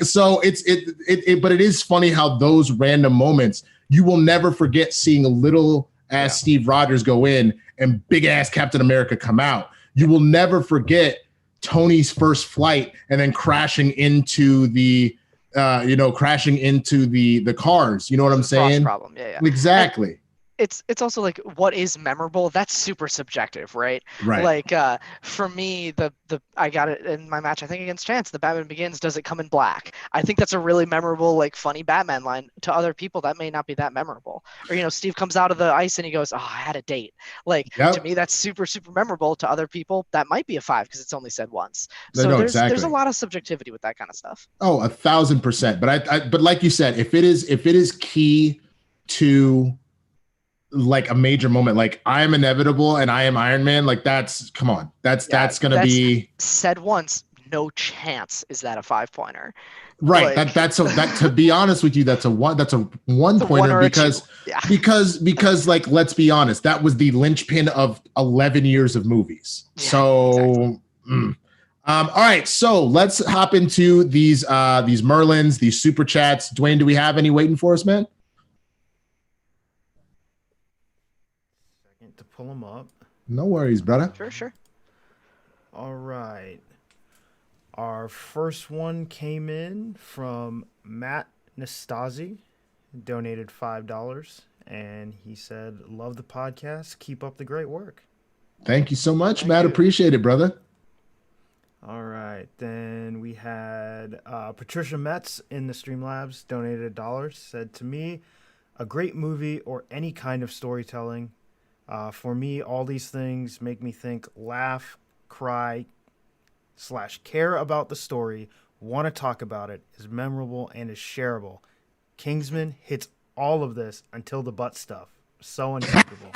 So but it is funny how those random moments, you will never forget seeing a little ass Steve Rogers go in and big ass Captain America come out. You will never forget Tony's first flight and then crashing into the cars. You know what I'm saying? Problem. Yeah. Exactly. It's also like what is memorable, that's super subjective, right? Like for me, I got it in my match I think against Chance, the Batman Begins, does it come in black? I think that's a really memorable, like funny Batman line. To other people that may not be that memorable. Or Steve comes out of the ice and he goes, oh, I had a date. Like to me that's super, super memorable. To other people that might be a 5 because it's only said once. So there's a lot of subjectivity with that kind of stuff. Oh, 1,000%. But like you said, if it is key to like a major moment, like I am inevitable and I am Iron Man, like that's gonna be said once, no chance is that a 5-pointer. Right. Like, That's to be honest with you, that's a one pointer because like, let's be honest, that was the linchpin of 11 years of movies. Yeah, so exactly. all right, so let's hop into these Merlins, these super chats. Dwayne, do we have any waiting for us, man? Second to pull them up. No worries, brother. Sure. All right. Our first one came in from Matt Nastasi, donated $5, and he said, "Love the podcast. Keep up the great work." Thank you so much, Matt. Appreciate it, brother. All right. Then we had Patricia Metz in the Streamlabs, donated $1, said, "To me, a great movie or any kind of storytelling. For me, all these things make me think, laugh, cry, / care about the story, want to talk about it, is memorable and is shareable. Kingsman hits all of this until the butt stuff. So uncomfortable."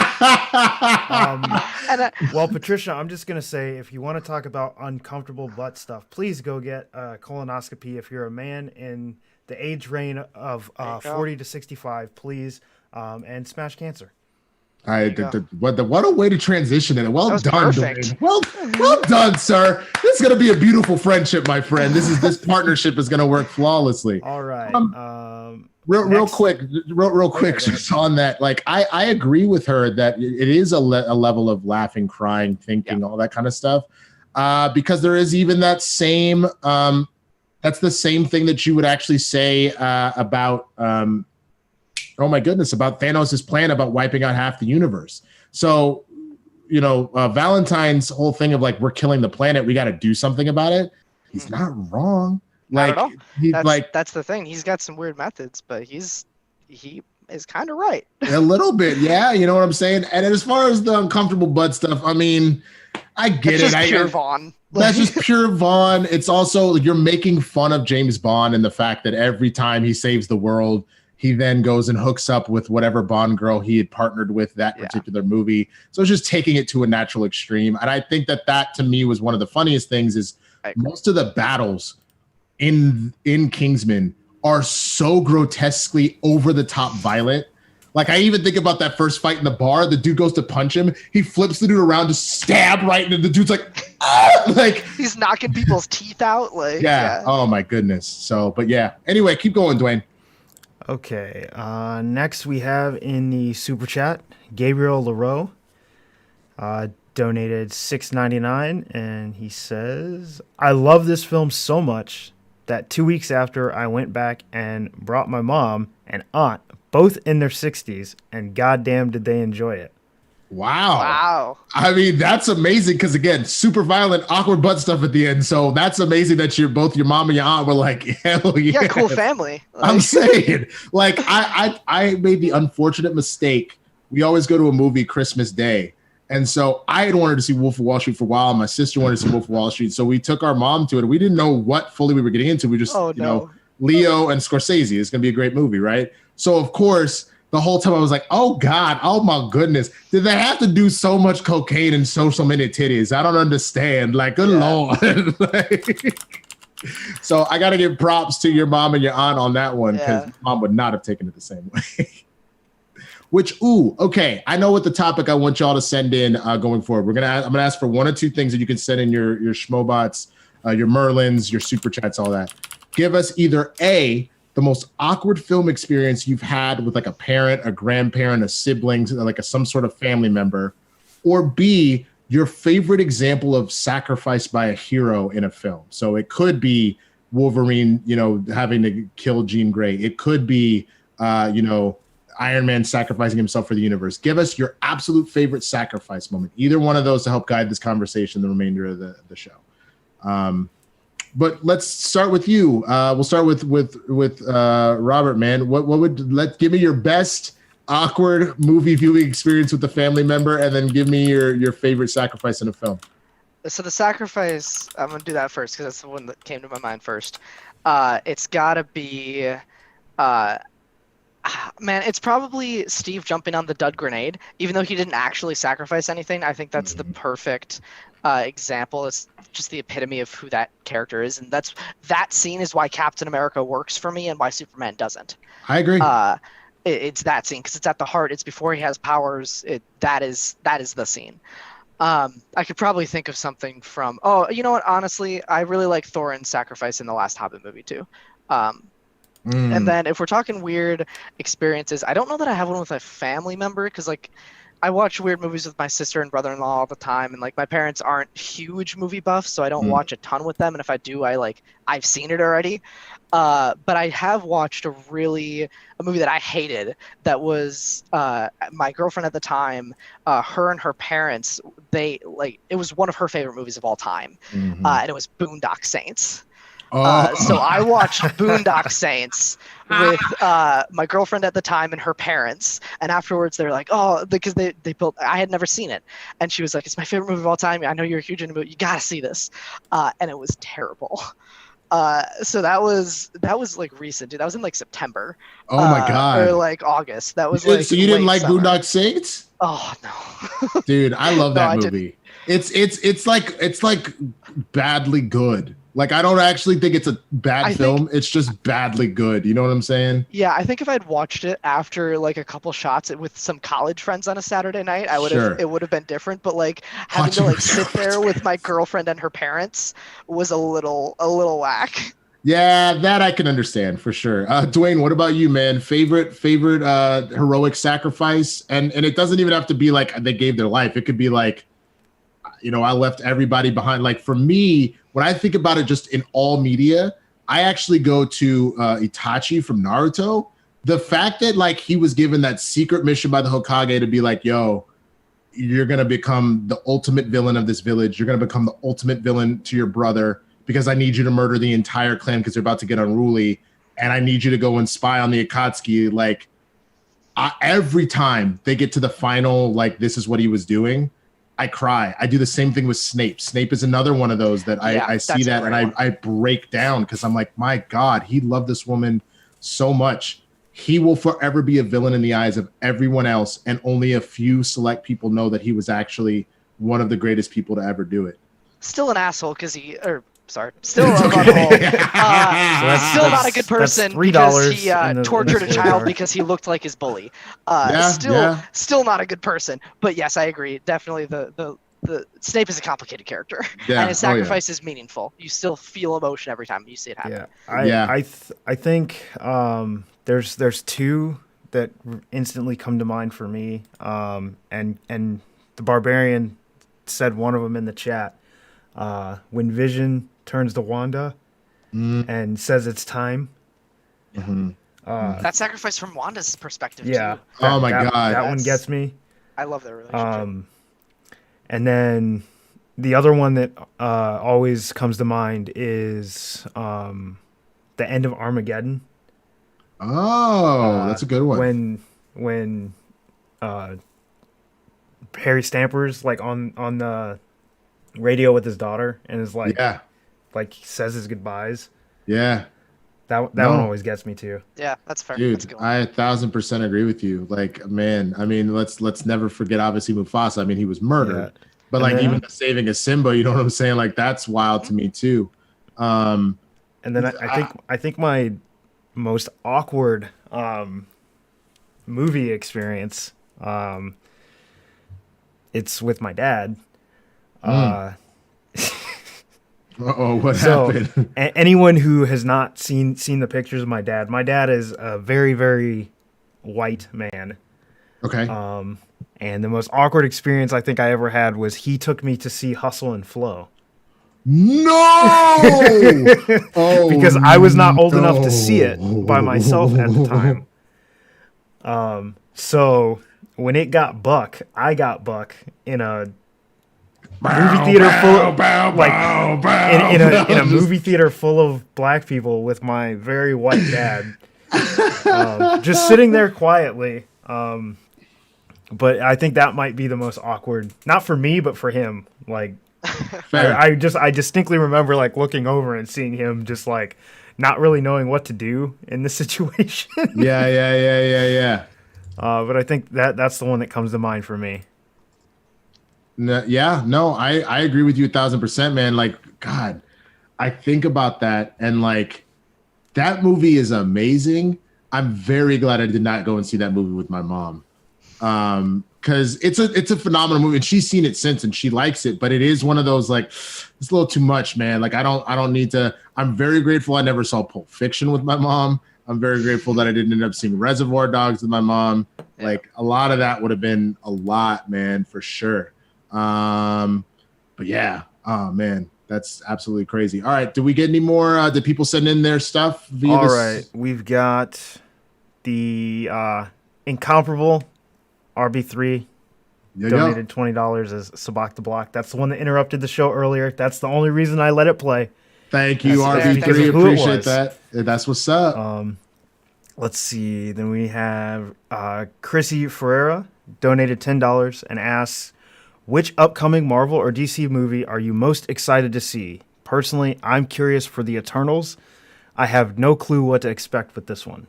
Well, Patricia, I'm just going to say, if you want to talk about uncomfortable butt stuff, please go get a colonoscopy. If you're a man in the age range of 40 to 65, please, and smash cancer. What a way to transition in it. Well done, perfect. Dwayne. Well done, sir. This is gonna be a beautiful friendship, my friend. This partnership is gonna work flawlessly. All right. Real quick, just on that. Like, I agree with her that it is a level of laughing, crying, thinking, all that kind of stuff. Because there is even that same. That's the same thing that you would actually say about. Oh my goodness, about Thanos' plan about wiping out half the universe. So, Valentine's whole thing of like, we're killing the planet, we got to do something about it. He's not wrong. Like, that's the thing. He's got some weird methods, but he is kind of right. A little bit, yeah. You know what I'm saying? And as far as the uncomfortable butt stuff, I mean, I get it. That's pure Vaughn. That's just pure Vaughn. It's also, you're making fun of James Bond and the fact that every time he saves the world, he then goes and hooks up with whatever Bond girl he had partnered with that particular movie. So it's just taking it to a natural extreme. And I think that to me was one of the funniest things is most of the battles in Kingsman are so grotesquely over the top violent. Like, I even think about that first fight in the bar. The dude goes to punch him. He flips the dude around to stab right into the dude's like, ah! Like, he's knocking people's teeth out. Like, yeah. Oh my goodness. So, but yeah. Anyway, keep going, Dwayne. Okay, next we have in the super chat, Gabriel Leroux, donated $6.99, and he says, "I love this film so much that 2 weeks after I went back and brought my mom and aunt, both in their 60s, and goddamn did they enjoy it." Wow. I mean, that's amazing because, again, super violent, awkward butt stuff at the end. So that's amazing that both your mom and your aunt were like, hell yeah. Yeah, cool family. I'm saying, like, I made the unfortunate mistake. We always go to a movie Christmas Day. And so I had wanted to see Wolf of Wall Street for a while. My sister wanted to see Wolf of Wall Street. So we took our mom to it. We didn't know what fully we were getting into. We just, Leo and Scorsese. It's going to be a great movie, right? So, of course, the whole time I was like, oh God, oh my goodness. Did they have to do so much cocaine and so many titties? I don't understand. Like, good Lord. So I got to give props to your mom and your aunt on that one because mom would not have taken it the same way. Okay. I know what the topic I want y'all to send in going forward. I'm gonna ask for one or two things that you can send in your Schmobots, your Merlins, your super chats, all that. Give us either A, the most awkward film experience you've had with like a parent, a grandparent, a sibling, like some sort of family member, or B, your favorite example of sacrifice by a hero in a film. So it could be Wolverine, having to kill Jean Grey. It could be, Iron Man sacrificing himself for the universe. Give us your absolute favorite sacrifice moment. Either one of those to help guide this conversation the remainder of the show. But let's start with you. We'll start with Robert, man. Give me your best awkward movie viewing experience with a family member, and then give me your favorite sacrifice in a film. So the sacrifice, I'm gonna do that first because that's the one that came to my mind first. It's gotta be, man, it's probably Steve jumping on the dud grenade, even though he didn't actually sacrifice anything. I think that's the perfect example. It's just the epitome of who that character is, and that scene is why Captain America works for me and why Superman doesn't. I agree. It's that scene because it's at the heart. It's before he has powers. That is the scene. I could probably think of something from. Oh, you know what? Honestly, I really like Thorin's sacrifice in the last Hobbit movie too. And then if we're talking weird experiences, I don't know that I have one with a family member because like I watch weird movies with my sister and brother-in-law all the time, and like my parents aren't huge movie buffs, so I don't watch a ton with them. And if I do, I've seen it already. But I have watched a movie that I hated. That was my girlfriend at the time. Her and her parents. It was one of her favorite movies of all time, and it was Boondock Saints. So I watched Boondock Saints with my girlfriend at the time and her parents, and afterwards they're like, oh, because they built. I had never seen it, and she was like, it's my favorite movie of all time. I know you're huge into it. You gotta see this, and it was terrible. So that was like recent, dude. That was in like September. Oh my god. Or like August. That was so you didn't like summer. Boondock Saints? Oh no. Dude, I love that movie. Didn't. It's like badly good. Like, I don't actually think it's a bad film. It's just badly good. You know what I'm saying? Yeah, I think if I'd watched it after like a couple shots with some college friends on a Saturday night, it would have been different. But like having to like sit there with my girlfriend and her parents was a little whack. Yeah, that I can understand for sure. Dwain, what about you, man? Favorite heroic sacrifice? And it doesn't even have to be like they gave their life. It could be like, you know, I left everybody behind. Like for me, when I think about it just in all media, I actually go to Itachi from Naruto. The fact that like he was given that secret mission by the Hokage to be like, yo, you're going to become the ultimate villain of this village. You're going to become the ultimate villain to your brother because I need you to murder the entire clan because they're about to get unruly. And I need you to go and spy on the Akatsuki. Like every time they get to the final, like this is what he was doing, I cry. I do the same thing with Snape. Snape is another one of those that I see that and I break down because I'm like, my God, he loved this woman so much. He will forever be a villain in the eyes of everyone else, and only a few select people know that he was actually one of the greatest people to ever do it. Still an asshole because still a butthole. Still not a good person because he tortured a child because he looked like his bully. Still not a good person. But yes, I agree. Definitely the Snape is a complicated character, and his sacrifice is meaningful. You still feel emotion every time you see it happen. I think there's two that instantly come to mind for me. And the Barbarian said one of them in the chat. When Vision turns to Wanda and says it's time. That sacrifice from Wanda's perspective too. Oh my God. That one gets me. I love their relationship. And then the other one that always comes to mind is the end of Armageddon. Oh, that's a good one. When Harry Stamper's like on the radio with his daughter and is like he says his goodbyes. That one always gets me too. Yeah, that's fair. Dude, that's a good one. I 1,000% agree with you. Like, man, I mean, let's never forget obviously Mufasa. I mean, he was murdered, but like even the saving of Simba, you know what I'm saying? Like that's wild to me too. And then I think my most awkward movie experience, it's with my dad. What happened? Anyone who has not seen the pictures of my dad is a very, very white man. Okay. And the most awkward experience I think I ever had was he took me to see Hustle and Flow. No! Because I was not old enough to see it by myself at the time. So when it got buck, I got buck in a movie theater full of in a movie theater full of black people with my very white dad, just sitting there quietly. But I think that might be the most awkward, not for me, but for him. Like, I distinctly remember like looking over and seeing him just like not really knowing what to do in this situation. Yeah. But I think that's the one that comes to mind for me. I agree with you 1,000%, man. Like, God, I think about that and like that movie is amazing. I'm very glad I did not go and see that movie with my mom. Because it's a phenomenal movie and she's seen it since and she likes it, but it is one of those like it's a little too much, man. Like I don't need to. I'm very grateful I never saw Pulp Fiction with my mom. I'm very grateful that I didn't end up seeing Reservoir Dogs with my mom. Yeah. Like a lot of that would have been a lot, man, for sure. But yeah, oh man, that's absolutely crazy. All right, did we get any more? Did people send in their stuff via All right, we've got the incomparable RB3 donated $20 as Sabak the Block. That's the one that interrupted the show earlier. That's the only reason I let it play. Thank you, RB3. Appreciate that. That's what's up. Let's see. Then we have Chrissy Ferreira donated $10 and asks, which upcoming Marvel or DC movie are you most excited to see? Personally, I'm curious for the Eternals. I have no clue what to expect with this one.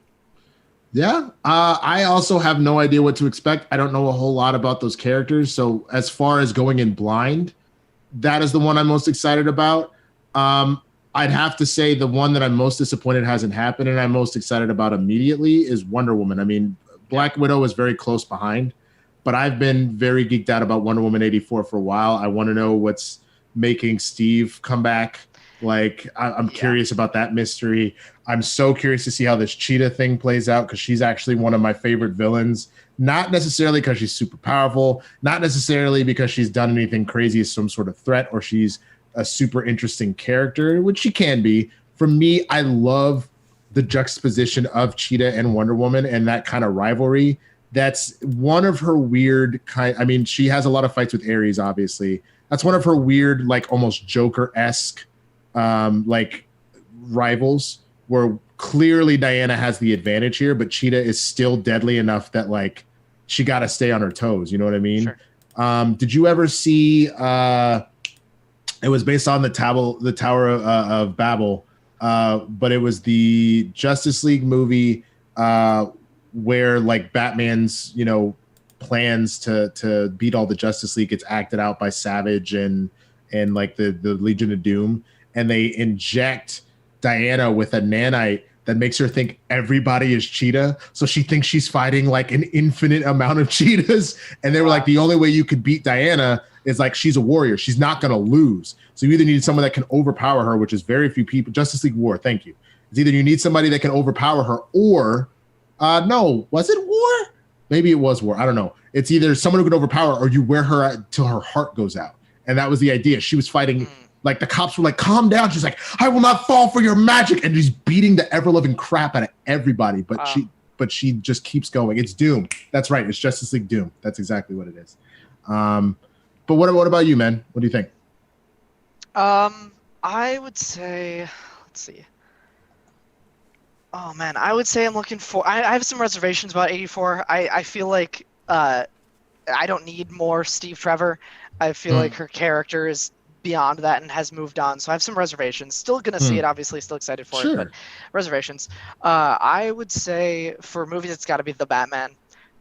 Yeah, I also have no idea what to expect. I don't know a whole lot about those characters. So as far as going in blind, that is the one I'm most excited about. I'd have to say the one that I'm most disappointed hasn't happened and I'm most excited about immediately is Wonder Woman. I mean, Black Widow is very close behind, but I've been very geeked out about Wonder Woman 84 for a while. I want to know what's making Steve come back. Like, I'm curious about that mystery. I'm so curious to see how this Cheetah thing plays out because she's actually one of my favorite villains. Not necessarily because she's super powerful, not necessarily because she's done anything crazy as some sort of threat or she's a super interesting character, which she can be. For me, I love the juxtaposition of Cheetah and Wonder Woman and that kind of rivalry. That's one of her weird I mean, she has a lot of fights with Ares, obviously. That's one of her weird, like almost Joker-esque like rivals where clearly Diana has the advantage here, but Cheetah is still deadly enough that like she got to stay on her toes. You know what I mean? Sure. Did you ever see, it was based on the Tower of Babel, but it was the Justice League movie where like Batman's, you know, plans to beat all the Justice League gets acted out by Savage and like the Legion of Doom. And they inject Diana with a nanite that makes her think everybody is Cheetah. So she thinks she's fighting like an infinite amount of cheetahs. And they were like, the only way you could beat Diana is like, she's a warrior. She's not going to lose. So you either need someone that can overpower her, which is very few people. Justice League War. Thank you. It's either you need somebody that can overpower her or no, was it War? Maybe it was War. I don't know. It's either someone who can overpower her or you wear her till her heart goes out. And that was the idea. She was fighting. Like the cops were like, calm down. She's like, I will not fall for your magic. And she's beating the ever-loving crap out of everybody. But she just keeps going. It's Doom. That's right. It's Justice League Doom. That's exactly what it is. But what about you, man? What do you think? I would say, let's see. Oh man, I would say I'm looking for. I have some reservations about 84. I feel like I don't need more Steve Trevor. I feel like her character is beyond that and has moved on, so I have some reservations. Still gonna see it, obviously, still excited for it, but reservations. I would say for movies it's got to be The Batman.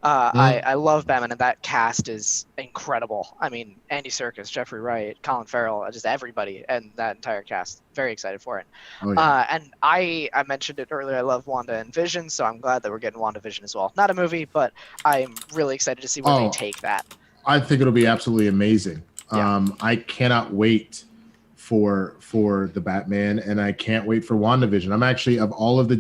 I love Batman, and that cast is incredible. I mean, Andy Serkis, Jeffrey Wright, Colin Farrell, just everybody, and that entire cast. Very excited for it. And I mentioned it earlier, I love Wanda and Vision, so I'm glad that we're getting WandaVision as well. Not a movie, but I'm really excited to see where they take that. I think it'll be absolutely amazing. I cannot wait for the Batman, and I can't wait for WandaVision. I'm actually of all of the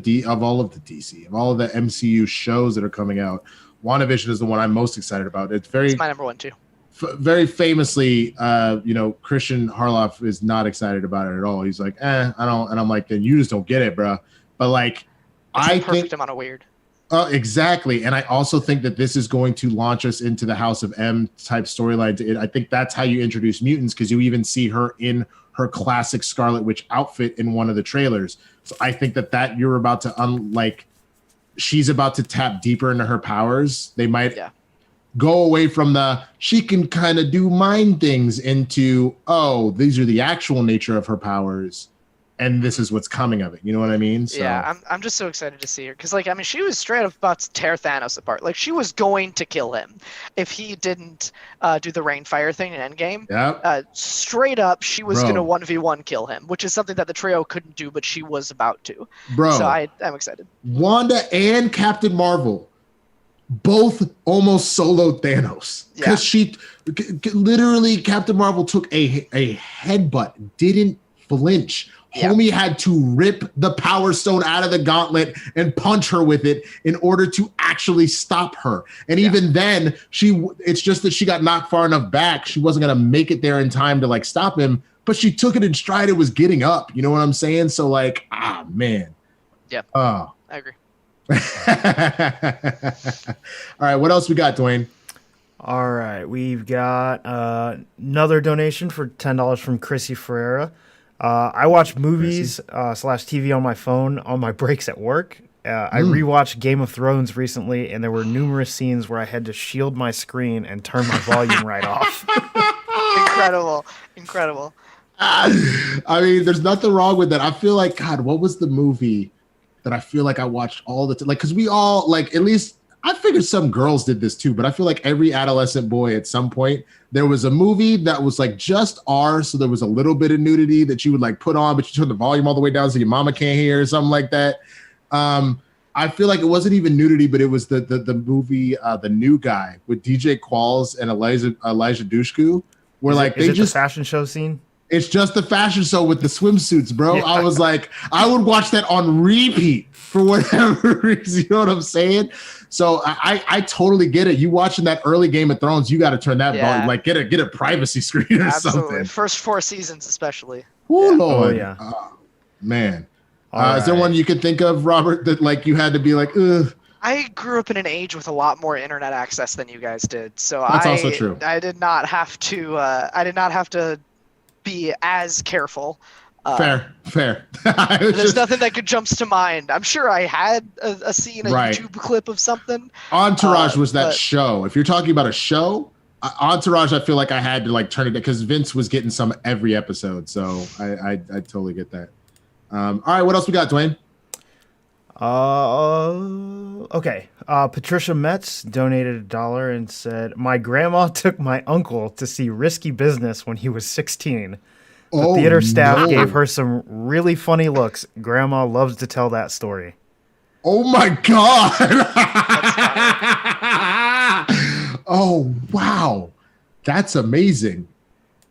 MCU shows that are coming out, WandaVision is the one I'm most excited about. It's my number one too. Very famously, Christian Harloff is not excited about it at all. He's like, I don't, and I'm like, then you just don't get it, bro. But like, it's the perfect amount of weird. Exactly. And I also think that this is going to launch us into the House of M type storyline. I think that's how you introduce mutants, because you even see her in her classic Scarlet Witch outfit in one of the trailers. So I think that you're about to she's about to tap deeper into her powers. They might go away from she can kind of do mind things into, these are the actual nature of her powers. and this is what's coming of it. You know what I mean? So, yeah, I'm just so excited to see her because, like, I mean, she was straight up about to tear Thanos apart. Like, she was going to kill him if he didn't do the rainfire thing in Endgame. Yeah. Straight up, she was Bro. going to 1v1 kill him, which is something that the trio couldn't do, but she was about to. Bro. So I'm excited. Wanda and Captain Marvel both almost soloed Thanos because she literally, Captain Marvel took a headbutt, didn't flinch. Homie had to rip the Power Stone out of the gauntlet and punch her with it in order to actually stop her. And even then, it's just that she got knocked far enough back. She wasn't going to make it there in time to like stop him, but she took it in stride. It was getting up. You know what I'm saying? So like, man. Yeah. Oh. I agree. All right. What else we got, Dwain? All right. We've got another donation for $10 from Chrissy Ferreira. I watch movies / TV on my phone on my breaks at work. I rewatched Game of Thrones recently, and there were numerous scenes where I had to shield my screen and turn my volume right off. Incredible. I mean, there's nothing wrong with that. I feel like, God, what was the movie that I feel like I watched all the time? Like, because we all, like, at least, I figured some girls did this too, but I feel like every adolescent boy at some point, there was a movie that was like just R, so there was a little bit of nudity that you would like put on, but you turn the volume all the way down so your mama can't hear or something like that. I feel like it wasn't even nudity, but it was the movie The New Guy with DJ Qualls and Elijah Dushku, where is it the fashion show scene? It's just the fashion show with the swimsuits, bro. Yeah. I was like, I would watch that on repeat for whatever reason. You know what I'm saying? So I totally get it. You watching that early Game of Thrones, you got to turn that volume, like get a privacy screen or something. First 4 seasons, especially. Oh, Lord. Oh, yeah. Man. Right. Is there one you could think of, Robert, that like you had to be like, ugh? I grew up in an age with a lot more internet access than you guys did. So that's also true. I did not have to be as careful. Fair. There's nothing that jumps to mind. I'm sure I had a scene, YouTube clip of something. Entourage was that show. If you're talking about a show, Entourage, I feel like I had to like turn it because Vince was getting some every episode. So I totally get that. All right, what else we got, Dwain? Okay. Patricia Metz donated $1 and said, "My grandma took my uncle to see Risky Business when he was 16. The theater staff gave her some really funny looks. Grandma loves to tell that story." Oh my God. Oh, wow. That's amazing.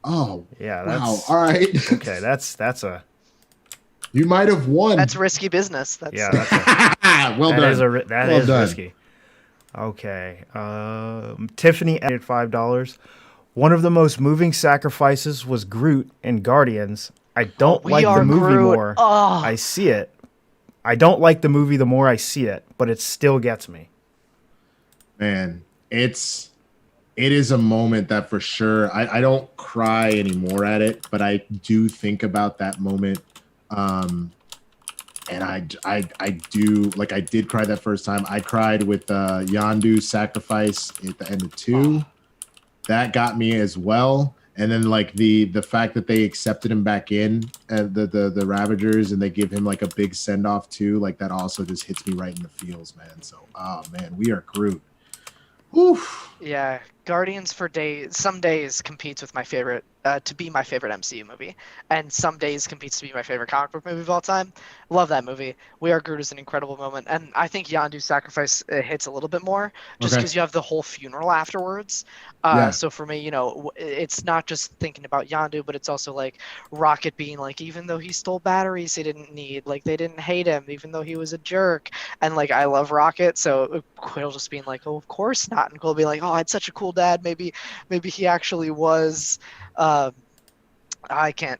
Oh, yeah. Wow. All right. Okay. That's a. You might have won. That's risky business. That's well done. That is risky. Okay. Tiffany added $5. One of the most moving sacrifices was Groot in Guardians. I don't like the movie Groot. more. I see it. I don't like the movie the more I see it, but it still gets me. Man, it is a moment that for sure, I don't cry anymore at it, but I do think about that moment. And I do, like, I did cry that first time. I cried with Yondu's sacrifice at the end of 2. That got me as well. And then like the fact that they accepted him back in the Ravagers and they give him like a big send off too, like that also just hits me right in the feels, man. So man, we are Groot. Oof. Yeah, Guardians some days competes with my favorite to be my favorite MCU movie, and some days competes to be my favorite comic book movie of all time. Love that movie. We Are Groot is an incredible moment, and I think Yondu's sacrifice hits a little bit more just because you have the whole funeral afterwards. So for me, it's not just thinking about Yondu, but it's also like Rocket being like, even though he stole batteries he didn't need, like they didn't hate him, even though he was a jerk. And like I love Rocket, so Quill just being like, oh, of course not, and Quill being like, oh, I had such a cool dad. Maybe he actually was. I cannot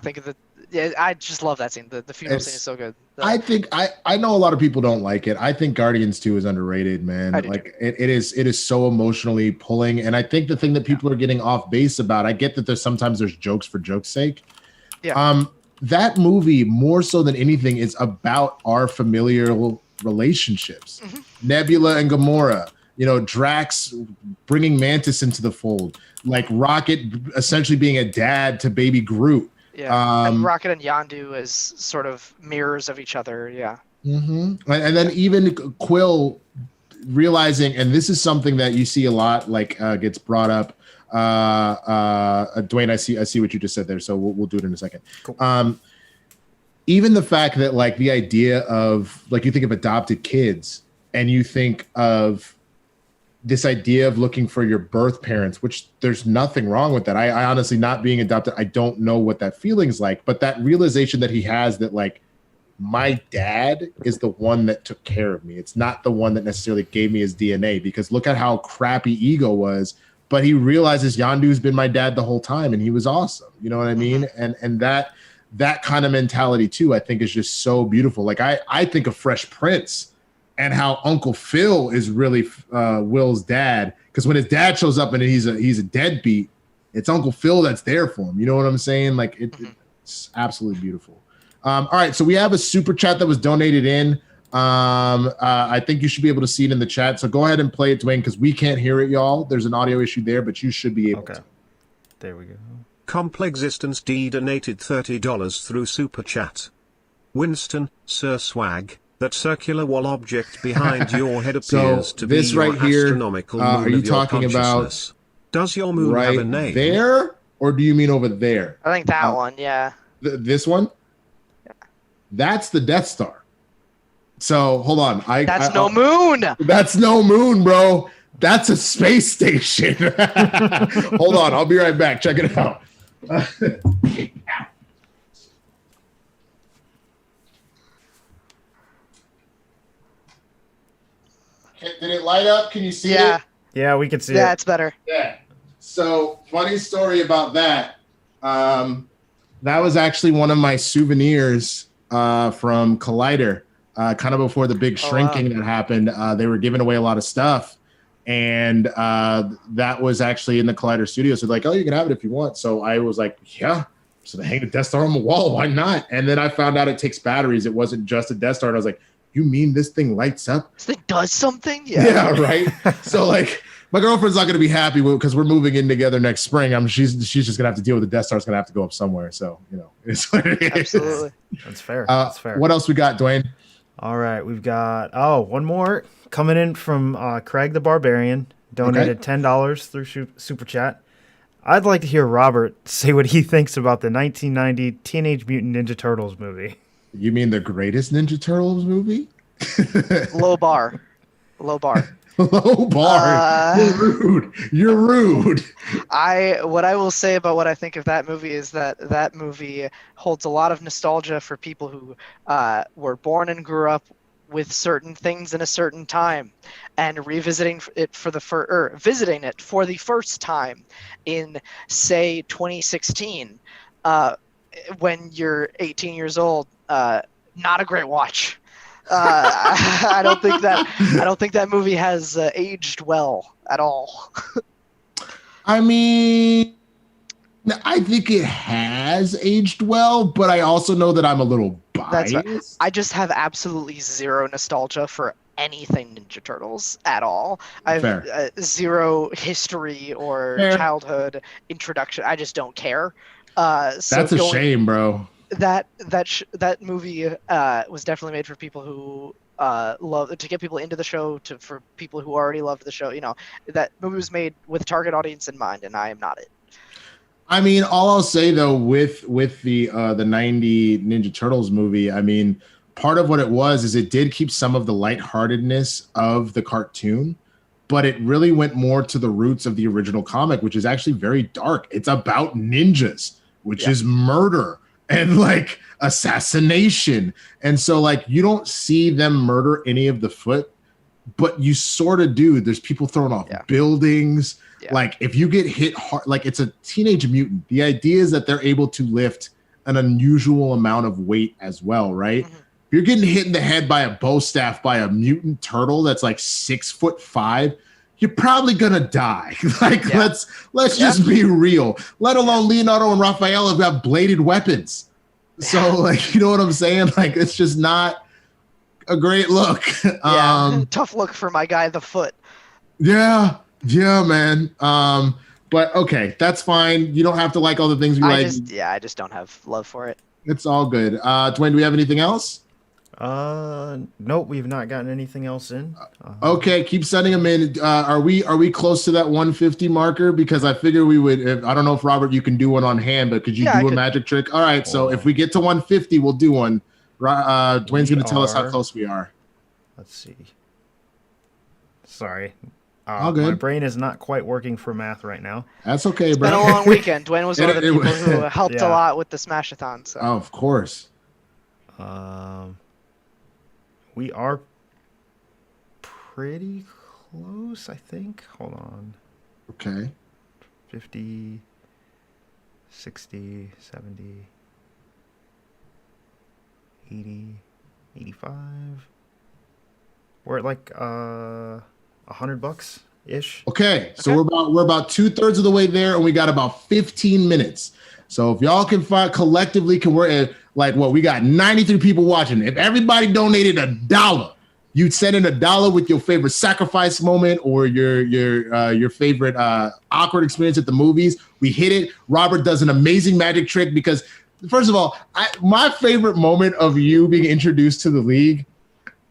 think of the. Yeah, I just love that scene. The funeral scene is so good. I think I know a lot of people don't like it. I think Guardians 2 is underrated, man. Like it is so emotionally pulling, and I think the thing that people are getting off base about. I get that there's jokes for joke's sake. Yeah. That movie more so than anything is about our familial relationships. Mm-hmm. Nebula and Gamora. Drax bringing Mantis into the fold, like Rocket essentially being a dad to baby Groot. Yeah, and Rocket and Yondu as sort of mirrors of each other. Yeah. Mm-hmm. And then even Quill realizing, and this is something that you see a lot, like gets brought up. Dwain, I see what you just said there, so we'll do it in a second. Cool. Even the fact that like the idea of like you think of adopted kids and you think of this idea of looking for your birth parents, which there's nothing wrong with that. I honestly, not being adopted, I don't know what that feeling's like, but that realization that he has that like my dad is the one that took care of me. It's not the one that necessarily gave me his DNA, because look at how crappy Ego was, but he realizes Yondu's been my dad the whole time and he was awesome. You know what I mean? And that kind of mentality too, I think is just so beautiful. Like I think of Fresh Prince and how Uncle Phil is really Will's dad, because when his dad shows up and he's a deadbeat, it's Uncle Phil that's there for him. You know what I'm saying? Like it's absolutely beautiful. All right, so we have a super chat that was donated in. I think you should be able to see it in the chat. So go ahead and play it, Dwain, because we can't hear it, y'all. There's an audio issue there, but you should be able to. There we go. Complexistence D donated $30 through Super Chat. Winston, Sir Swag, that circular wall object behind your head appears to be your right here, astronomical moon are you of your talking about consciousness. Does your moon have a name? There, or do you mean over there? I think that one, yeah. This one? Yeah. That's the Death Star. So hold on. That's no moon. That's no moon, bro. That's a space station. Hold on. I'll be right back. Check it out. Did it light up? Can you see it? Yeah, we can see it. Yeah, it's better. Yeah. So funny story about that. That was actually one of my souvenirs from Collider. Kind of before the big shrinking that happened, they were giving away a lot of stuff, and that was actually in the Collider studio. So like, oh, you can have it if you want. So I was like, yeah. So they hang the Death Star on the wall. Why not? And then I found out it takes batteries. It wasn't just a Death Star. And I was like, you mean this thing lights up? This thing does something? Yeah. Yeah, right. So like, my girlfriend's not going to be happy because we're moving in together next spring. She's just going to have to deal with the Death Star's going to have to go up somewhere. So it's what it is. Absolutely. That's fair. That's fair. What else we got, Dwain? All right, we've got one more coming in from Craig the Barbarian, donated $10 through Super Chat. I'd like to hear Robert say what he thinks about the 1990 Teenage Mutant Ninja Turtles movie. You mean the greatest Ninja Turtles movie? Low bar. Low bar. You're rude. What I will say about what I think of that movie is that movie holds a lot of nostalgia for people who were born and grew up with certain things in a certain time, and revisiting it visiting it for the first time in, say, 2016, when you're 18 years old. Not a great watch. I don't think that movie has aged well at all. I mean, I think it has aged well, but I also know that I'm a little biased. That's right. I just have absolutely zero nostalgia for anything Ninja Turtles at all. I have zero history or childhood introduction. I just don't care. That's a shame, bro. That movie was definitely made for people who love to get people into the show, for people who already loved the show. That movie was made with target audience in mind, and I am not it. I mean, all I'll say though, with the 90 Ninja Turtles movie, I mean, part of what it was is it did keep some of the lightheartedness of the cartoon, but it really went more to the roots of the original comic, which is actually very dark. It's about ninjas, which is murder and like assassination. And so like you don't see them murder any of the Foot, but you sort of do. There's people throwing off buildings. Yeah. Like if you get hit hard, like it's a teenage mutant. The idea is that they're able to lift an unusual amount of weight as well, right? Mm-hmm. If you're getting hit in the head by a bow staff by a mutant turtle that's like 6'5", you're probably gonna die. Like let's just be real. Let alone Leonardo and Raphael have got bladed weapons. So like, you know what I'm saying? Like it's just not a great look. Tough look for my guy, the Foot. Yeah, man. But okay, that's fine. You don't have to like all the things we like. I just don't have love for it. It's all good. Dwayne, do we have anything else? Nope, we've not gotten anything else in. Okay, keep sending them in. Are we close to that 150 marker? Because I figure we would. I don't know if Robert, you can do one on hand, but could you do a magic trick? All right, so if we get to 150, we'll do one. Dwayne's going to tell us how close we are. Let's see. Sorry. All good. My brain is not quite working for math right now. That's okay, It's bro. been a long weekend. Dwayne was one of the people who helped a lot with the Smash-a-thon. So. Oh, of course. We are pretty close, I think. Hold on. Okay. 50, 60, 70, 80, 85. We're at like $100 ish. Okay, so we're about 2/3 of the way there, and we got about 15 minutes. So if y'all can find collectively, we're at we got 93 people watching. If everybody donated $1, you'd send in $1 with your favorite sacrifice moment or your favorite awkward experience at the movies. We hit it. Robert does an amazing magic trick because, first of all, my favorite moment of you being introduced to the league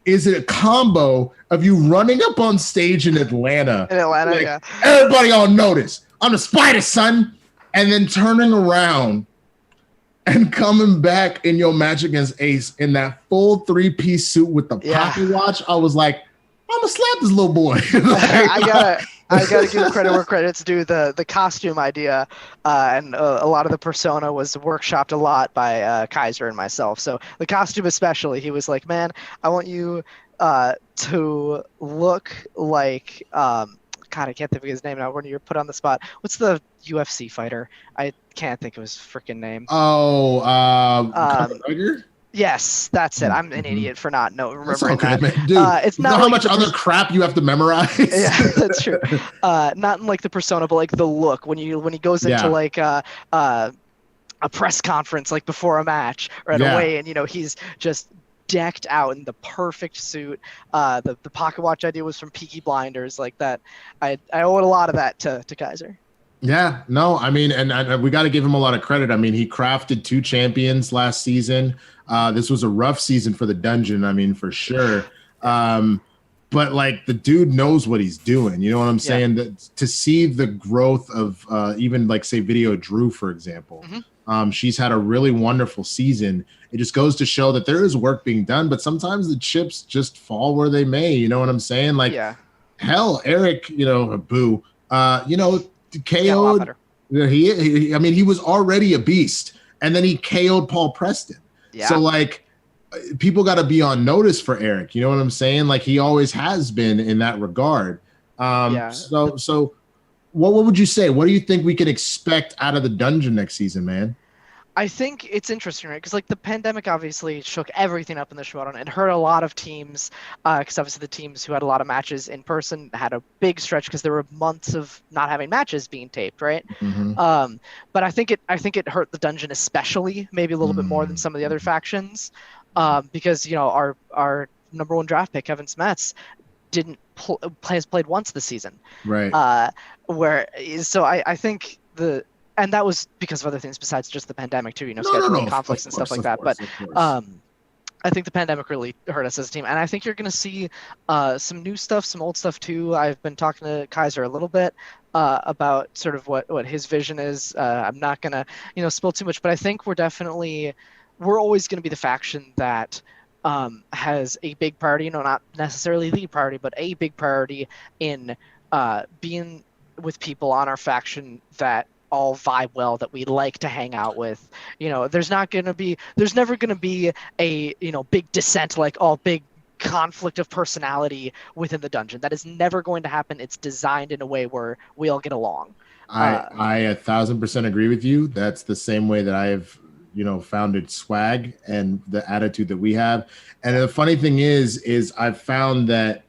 is a combo of you running up on stage in Atlanta. Yeah. Everybody on notice. I'm the spider, son. And then turning around and coming back in your match against Ace in that full 3-piece suit with the pocket watch. I was like, I'm gonna slap this little boy. I gotta give credit where credit's due. The costume idea and a lot of the persona was workshopped a lot by Kaiser and myself. So the costume especially, he was like, man, I want you to look like God, I can't think of his name now. When you're put on the spot, what's the UFC fighter? I can't think of his freaking name. Oh, McGregor? Yes, that's it. I'm an idiot for not remembering that. Man. Dude, it's not you know like how much other crap you have to memorize? Yeah, that's true. Not in like the persona, but like the look when he goes into like a press conference like before a match or at a weigh-in, he's just decked out in the perfect suit. The pocket watch idea was from Peaky Blinders, like that. I owe a lot of that to Kaiser. Yeah, no, I mean, and we got to give him a lot of credit. I mean, he crafted 2 champions last season. This was a rough season for the dungeon, I mean, for sure. But like the dude knows what he's doing. You know what I'm saying? That to see the growth of even like say Video Drew, for example. She's had a really wonderful season. It just goes to show that there is work being done, but sometimes the chips just fall where they may. You know what I'm saying? Like, hell, Eric, boo, KO'd. He was already a beast, and then he KO'd Paul Preston. Yeah. So like, people got to be on notice for Eric. You know what I'm saying? Like he always has been in that regard. So what would you say? What do you think we can expect out of the dungeon next season, man? I think it's interesting, right? Because like the pandemic obviously shook everything up in the Showdown. It hurt a lot of teams, because obviously the teams who had a lot of matches in person had a big stretch because there were months of not having matches being taped, right? But I think it hurt the dungeon especially, maybe a little bit more than some of the other factions, because our number 1 draft pick Kevin Smets has played once this season, right? I think and that was because of other things besides just the pandemic too, scheduling conflicts and stuff like that. But I think the pandemic really hurt us as a team, and I think you're going to see some new stuff, some old stuff too. I've been talking to Kaiser a little bit about sort of what his vision is. I'm not going to spill too much, but I think we're always going to be the faction that has a big priority, not necessarily the priority, but a big priority in being with people on our faction that all vibe well, that we like to hang out with. There's never going to be a big dissent, like all big conflict of personality within the dungeon. That is never going to happen. It's designed in a way where we all get along. I 1,000% agree with you. That's the same way that I have founded Swag and the attitude that we have. And the funny thing is I've found that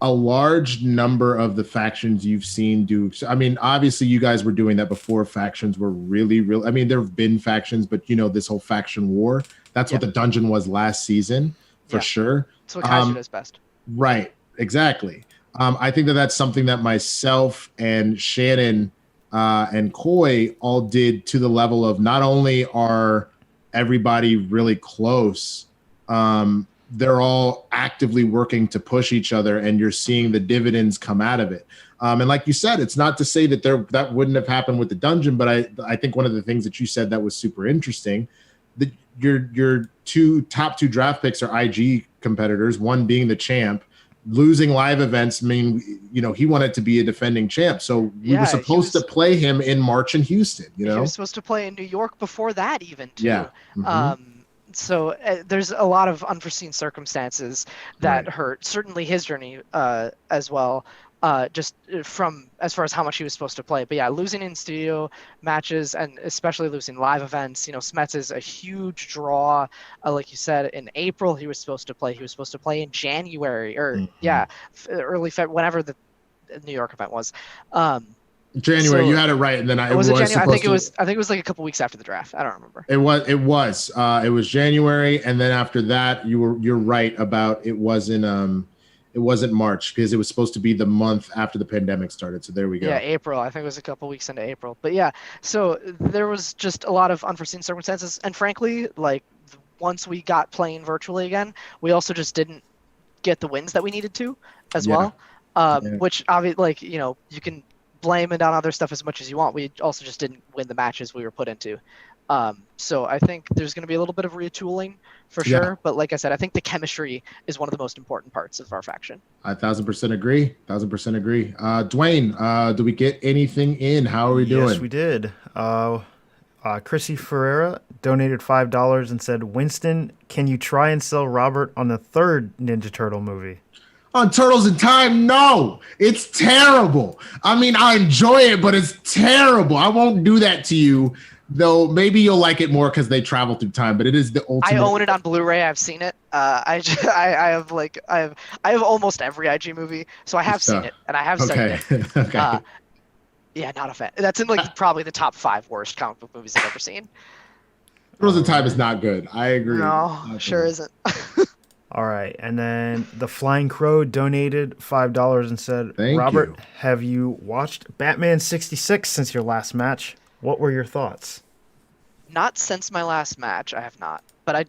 a large number of the factions you've seen do. I mean, obviously you guys were doing that before factions were really. I mean, there have been factions, but this whole faction war, that's what the dungeon was last season for sure. That's what Kaiser does best. Right. Exactly. I think that's something that myself and Shannon and Coy all did to the level of not only are everybody really close, they're all actively working to push each other, and you're seeing the dividends come out of it. And like you said, it's not to say that that wouldn't have happened with the dungeon, but I think one of the things that you said that was super interesting, that your top two draft picks are IG competitors, one being the champ. Losing live events mean, he wanted to be a defending champ. So we were supposed to play him in March in Houston, He was supposed to play in New York before that even, too. Yeah. Mm-hmm. So there's a lot of unforeseen circumstances that hurt, certainly his journey as well, just from as far as how much he was supposed to play. But yeah, losing in studio matches and especially losing live events, Smets is a huge draw. Like you said, in April he was supposed to play. He was supposed to play in January or early February, whenever the New York event was. January, so, you had it right, and then I think it was like a couple weeks after the draft. I don't remember. It was January, and then after that, you're right about it wasn't March because it was supposed to be the month after the pandemic started. So there we go. Yeah, April. I think it was a couple weeks into April. But yeah, so there was just a lot of unforeseen circumstances, and frankly, like once we got playing virtually again, we also just didn't get the wins that we needed to as well. Which obviously, you can blame it on other stuff as much as you want. We also just didn't win the matches we were put into. So I think there's going to be a little bit of retooling for sure. But like I said, I think the chemistry is one of the most important parts of our faction. 1,000% agree. 1,000% agree. Dwain, do we get anything in? How are we doing? Yes, we did. Chrissy Ferreira donated $5 and said, Winston, can you try and sell Robert on the third Ninja Turtle movie? On Turtles in Time, no, it's terrible. I mean, I enjoy it, but it's terrible. I won't do that to you, though. Maybe you'll like it more because they travel through time. But it is the ultimate. I own it on Blu-ray. I've seen it. I have almost every IG movie, so I have seen it and I have studied it. Okay. Yeah, not a fan. That's in probably the top 5 worst comic book movies I've ever seen. Turtles in Time is not good. I agree. No, sure isn't. All right, and then the Flying Crow donated $5 and said, Robert, have you watched Batman 66 since your last match? What were your thoughts? Not since my last match, I have not. But I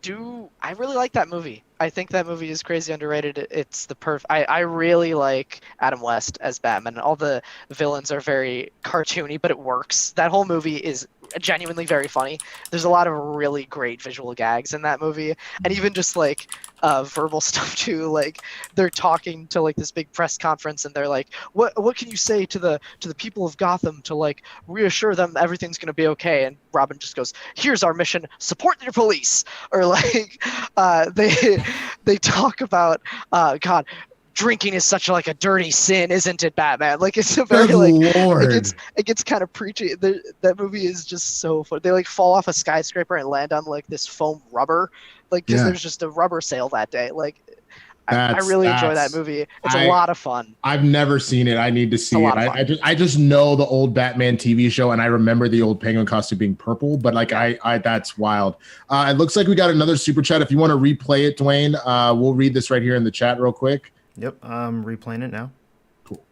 really like that movie. I think that movie is crazy underrated. It's I really like Adam West as Batman. All the villains are very cartoony, but it works. That whole movie is genuinely very funny. There's a lot of really great visual gags in that movie, and even just like verbal stuff too. Like they're talking to like this big press conference, and they're like, "What can you say to the people of Gotham to like reassure them everything's gonna be okay?" And Robin just goes, "Here's our mission: support your police." Or like they talk about God. Drinking is such like a dirty sin, isn't it, Batman? Like it's a very it gets kind of preachy. That movie is just so fun. They like fall off a skyscraper and land on like this foam rubber, like because there's just a rubber sale that day. Like I really enjoy that movie. It's a lot of fun. I've never seen it. I need to see it. I just know the old Batman TV show, and I remember the old Penguin costume being purple. But like I that's wild. It looks like we got another super chat. If you want to replay it, Dwain, we'll read this right here in the chat real quick. Yep, I'm replaying it now. Cool.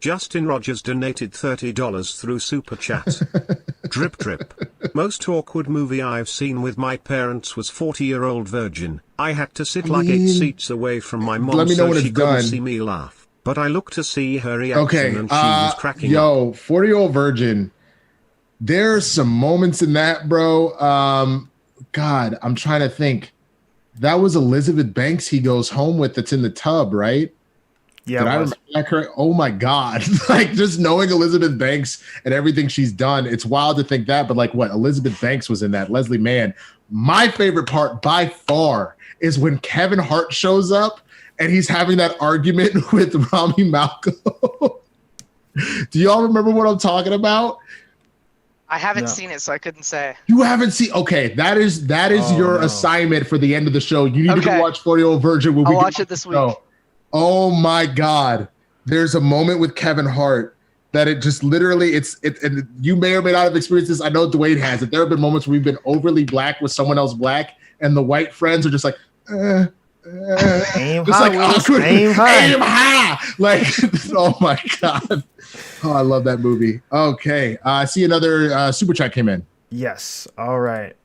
Justin Rogers donated $30 through Super Chat. Drip drip. Most awkward movie I've seen with my parents was 40-Year-Old Virgin. I had to sit like 8 seats away from my mom so she couldn't see me laugh. But I looked to see her reaction and she was cracking up. 40-Year-Old Virgin. There's some moments in that, bro. God, I'm trying to think. That was Elizabeth Banks he goes home with that's in the tub, right? Yeah. Did I remember that correct? Oh my God. Like just knowing Elizabeth Banks and everything she's done, it's wild to think that, but like what? Elizabeth Banks was in that. Leslie Mann. My favorite part by far is when Kevin Hart shows up and he's having that argument with Rami Malco. Do y'all remember what I'm talking about? I haven't seen it, so I couldn't say. You haven't seen? Okay, that is your assignment for the end of the show. You need to go watch 40-Year-Old Virgin. I'll watch it this week. Oh my God, there's a moment with Kevin Hart that it just literally and you may or may not have experienced this. I know Dwayne has it. There have been moments where we've been overly black with someone else black, and the white friends are just like, Aim Just high, like Willis, awkward. aim high. Aim high. Like, oh my God. Oh, I love that movie. Okay. I see another super chat came in. Yes. All right.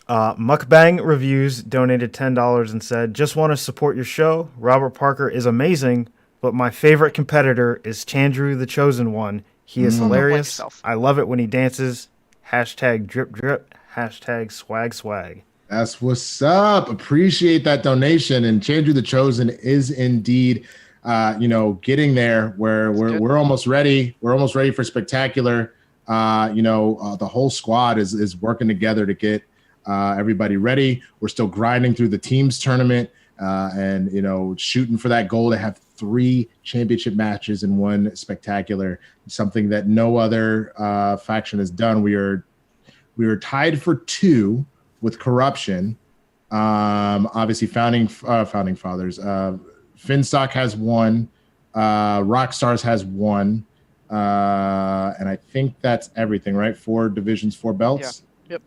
Mukbang Reviews donated $10 and said, just want to support your show. Robert Parker is amazing, but my favorite competitor is Chandru the Chosen One. He is hilarious. I love it when he dances. Hashtag drip drip. Hashtag swag swag. That's what's up. Appreciate that donation. And Chandru the Chosen is indeed, getting there where we're almost ready. We're almost ready for spectacular. The whole squad is working together to get everybody ready. We're still grinding through the teams tournament and shooting for that goal to have 3 championship matches in one spectacular, something that no other faction has done. We are tied for 2 with corruption. Obviously founding fathers. Finstock has 1. Rockstars has 1. And I think that's everything, right? 4 divisions, 4 belts. Yep.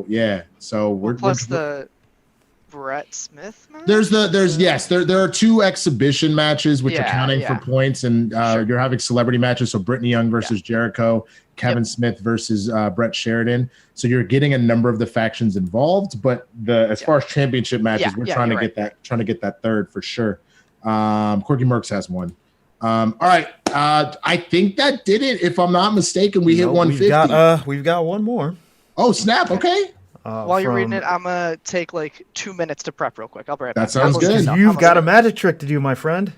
Yeah. So we're plus the Brett Smith match? There are 2 exhibition matches which are counting for points, and you're having celebrity matches. So Brittany Young versus Jericho, Kevin Smith versus Brett Sheridan. So you're getting a number of the factions involved, but as far as championship matches, we're trying to get that 3rd for sure. Corky Merckx has 1. All right. I think that did it. If I'm not mistaken, we hit 150. We've got one more. Oh, snap. Okay. While you're reading it, I'm going to take like 2 minutes to prep real quick. I'll be right back. That sounds good. You've got a magic trick to do, my friend.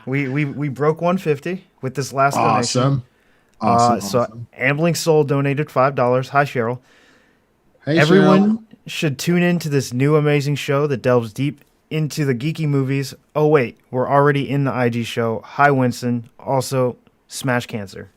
we broke 150 with this last donation. Awesome. So Ambling Soul donated $5. Hi, Cheryl. Hey, Everyone Cheryl. should tune in to this new amazing show that delves deep into the geeky movies. Oh, wait. We're already in the IG show. Hi, Winston. Also, Smash Cancer.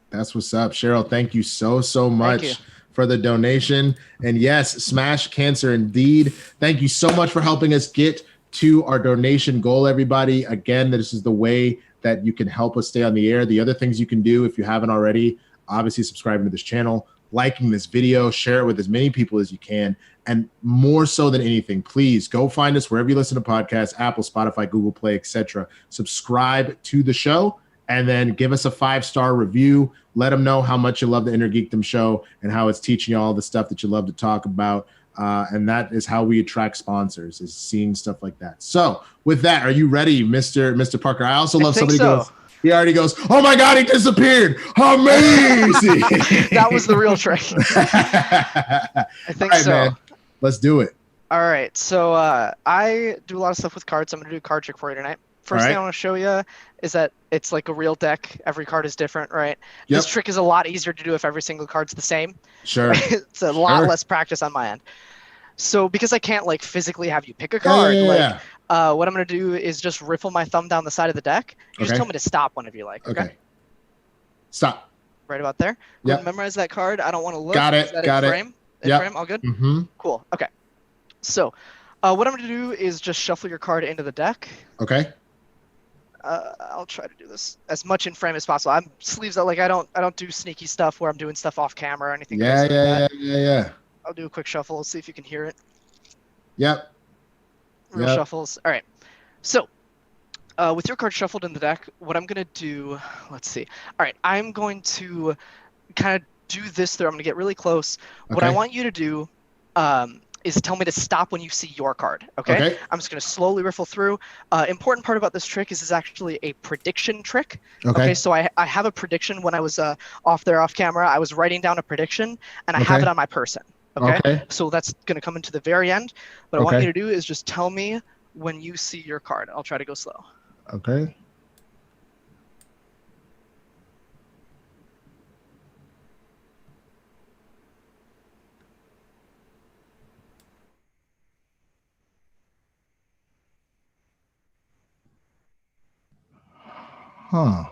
That's what's up, Cheryl. Thank you so much for the donation. And yes, Smash Cancer indeed. Thank you so much for helping us get to our donation goal, everybody. Again, this is the way that you can help us stay on the air. The other things you can do, if you haven't already, obviously subscribing to this channel, liking this video, share it with as many people as you can. And more so than anything, please go find us wherever you listen to podcasts, Apple, Spotify, Google Play, etc. Subscribe to the show and then give us a 5-star review. Let them know how much you love the Inner Geekdom show and how it's teaching you all the stuff that you love to talk about. And that is how we attract sponsors, is seeing stuff like that. So with that, are you ready, Mr. Parker? I also love somebody goes, he already goes, oh my God, he disappeared. Amazing. That was the real trick. I think so. Man. Let's do it. All right. So I do a lot of stuff with cards. I'm going to do a card trick for you tonight. First thing I want to show you is that it's like a real deck. Every card is different, right? Yep. This trick is a lot easier to do if every single card's the same. Sure. It's a lot less practice on my end. So because I can't like physically have you pick a card, what I'm going to do is just riffle my thumb down the side of the deck. You just tell me to stop whenever you like. Okay. Stop. Right about there. Yeah. Memorize that card. I don't want to look. Got it. Got it. Frame? Frame? All good? Mm-hmm. Cool. Okay. So what I'm going to do is just shuffle your card into the deck. Okay. I'll try to do this as much in frame as possible. I'm sleeves out. Like I don't do sneaky stuff where I'm doing stuff off camera or anything. Yeah. I'll do a quick shuffle. Let's see if you can hear it. Yep. Real shuffles. All right. So with your card shuffled in the deck, what I'm going to do, let's see. All right. I'm going to kind of do this there. I'm going to get really close. Okay. What I want you to do is tell me to stop when you see your card. Okay. I'm just going to slowly riffle through. Important part about this trick is it's actually a prediction trick. Okay. So I have a prediction when I was off camera. I was writing down a prediction and I have it on my person. Okay. So that's going to come into the very end. What I want you to do is just tell me when you see your card. I'll try to go slow. Okay. Huh.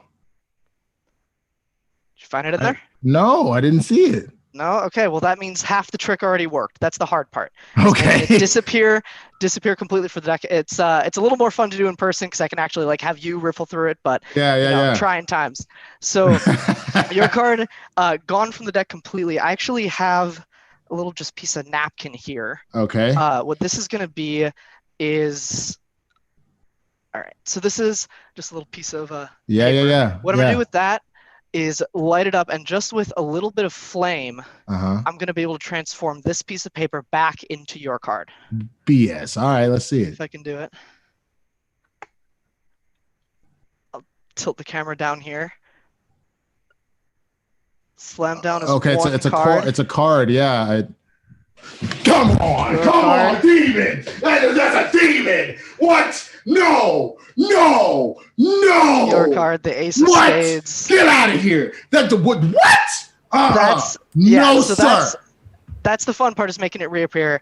Did you find it in there? No, I didn't see it. No? Okay, well that means half the trick already worked. That's the hard part. Okay. Disappear completely for the deck. It's a little more fun to do in person because I can actually like have you riffle through it, but trying times. So your card gone from the deck completely. I actually have a little just piece of napkin here. Okay. What this is going to be is, all right. So this is just a little piece of Yeah. What I'm going to do with that is light it up, and just with a little bit of flame, I'm going to be able to transform this piece of paper back into your card. BS. All right, let's see it. If I can do it. I'll tilt the camera down here. Slam down as Okay, one it's a card. it's a card. Yeah. Come on, demon! That's a demon! What? No! Your card, the ace of spades. Get out of here! That's the what? That's no, so sir. That's the fun part, is making it reappear.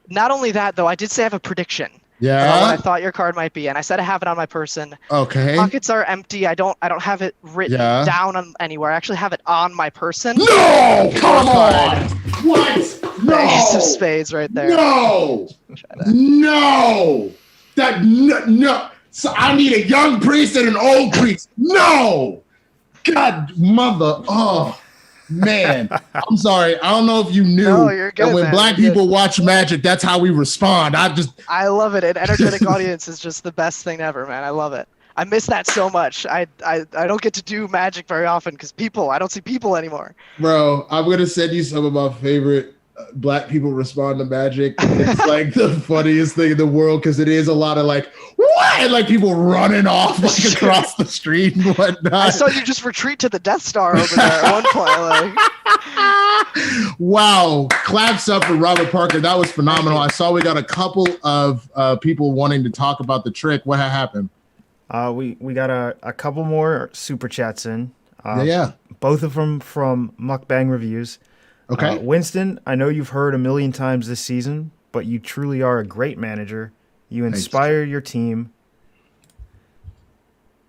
Not only that, though, I did say I have a prediction. Yeah. About what I thought your card might be, and I said I have it on my person. Okay. Pockets are empty. I don't have it written down on anywhere. I actually have it on my person. No! Come on! What? No! The ace of spades right there. No! No! No! So I need a young priest and an old priest. No! God, mother. Oh, man. I'm sorry. I don't know if you knew. No, you're good, that when man. black You're people watch magic, that's how we respond. I love it. An energetic audience is just the best thing ever, man. I love it. I miss that so much. I don't get to do magic very often because I don't see people anymore. Bro, I'm going to send you some of my favorite black people respond to magic. It's like the funniest thing in the world because it is a lot of like, what? And like people running off like across the street and whatnot. I saw you just retreat to the Death Star over there at one point. Like, wow. Claps up for Robert Parker. That was phenomenal. I saw we got a couple of people wanting to talk about the trick. What happened? We got a couple more super chats in. Yeah. Both of them from Mukbang Reviews. Okay. Winston, I know you've heard a million times this season, but you truly are a great manager. You inspire your team,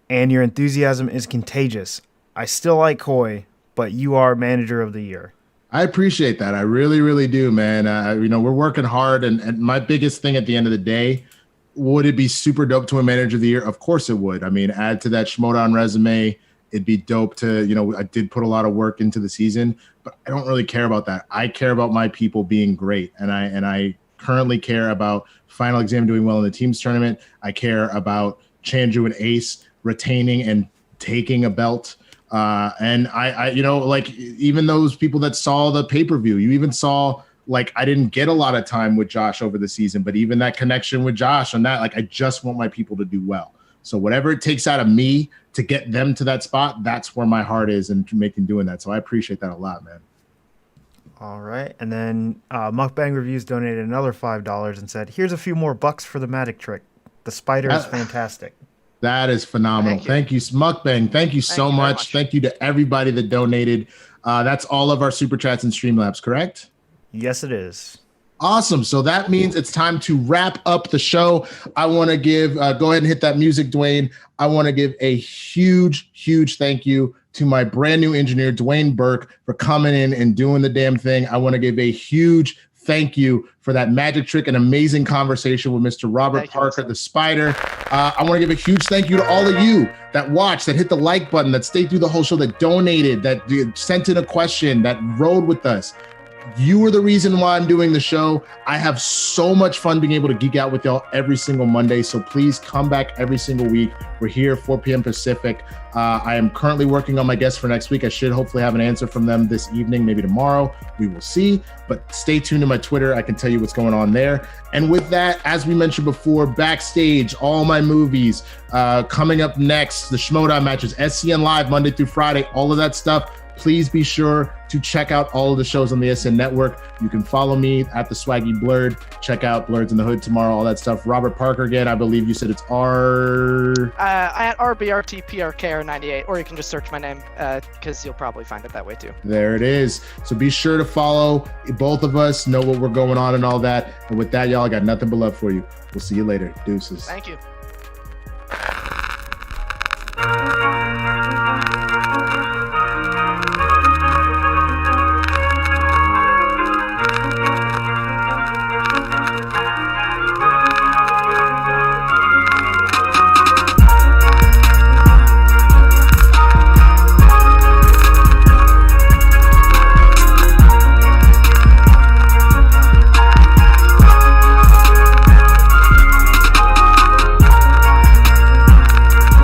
and your enthusiasm is contagious. I still like Koi, but you are manager of the year. I appreciate that. I really, really do, man. We're working hard, and my biggest thing at the end of the day, would it be super dope to win manager of the year? Of course it would. I mean, add to that Schmodown resume. It'd be dope to, I did put a lot of work into the season, but I don't really care about that. I care about my people being great. And I currently care about final exam doing well in the teams tournament. I care about Chandru and Ace retaining and taking a belt. And I even those people that saw the pay-per-view, you even saw, like, I didn't get a lot of time with Josh over the season, but even that connection with Josh on that, like, I just want my people to do well. So whatever it takes out of me to get them to that spot, that's where my heart is in doing that. So I appreciate that a lot, man. All right. And then Mukbang Reviews donated another $5 and said, here's a few more bucks for the magic trick. The spider is fantastic. That is phenomenal. Thank you, Mukbang. Thank you so much. Thank you to everybody that donated. That's all of our Super Chats and Streamlabs, correct? Yes, it is. Awesome. So that means it's time to wrap up the show. I want to give, go ahead and hit that music, Dwain. I want to give a huge, huge thank you to my brand new engineer, Dwain Burke, for coming in and doing the damn thing. I want to give a huge thank you for that magic trick and amazing conversation with Mr. Robert Parker, the Spider. I want to give a huge thank you to all of you that watched, that hit the like button, that stayed through the whole show, that donated, that sent in a question, that rode with us. You are the reason why I'm doing the show. I have so much fun being able to geek out with y'all every single Monday. So please come back every single week. We're here 4 p.m. Pacific. I am currently working on my guests for next week. I should hopefully have an answer from them this evening, maybe tomorrow. We will see. But stay tuned to my Twitter. I can tell you what's going on there. And with that, as we mentioned before, backstage, all my movies coming up next, the Schmodown matches, SCN Live Monday through Friday, all of that stuff. Please be sure to check out all of the shows on the SN Network. You can follow me at the Swaggy Blurred. Check out Blurreds in the Hood tomorrow, all that stuff. Robert Parker again, I believe you said it's at RBRTPRKR98, or you can just search my name because you'll probably find it that way too. There it is. So be sure to follow both of us, know what we're going on and all that. And with that, y'all, I got nothing but love for you. We'll see you later. Deuces. Thank you.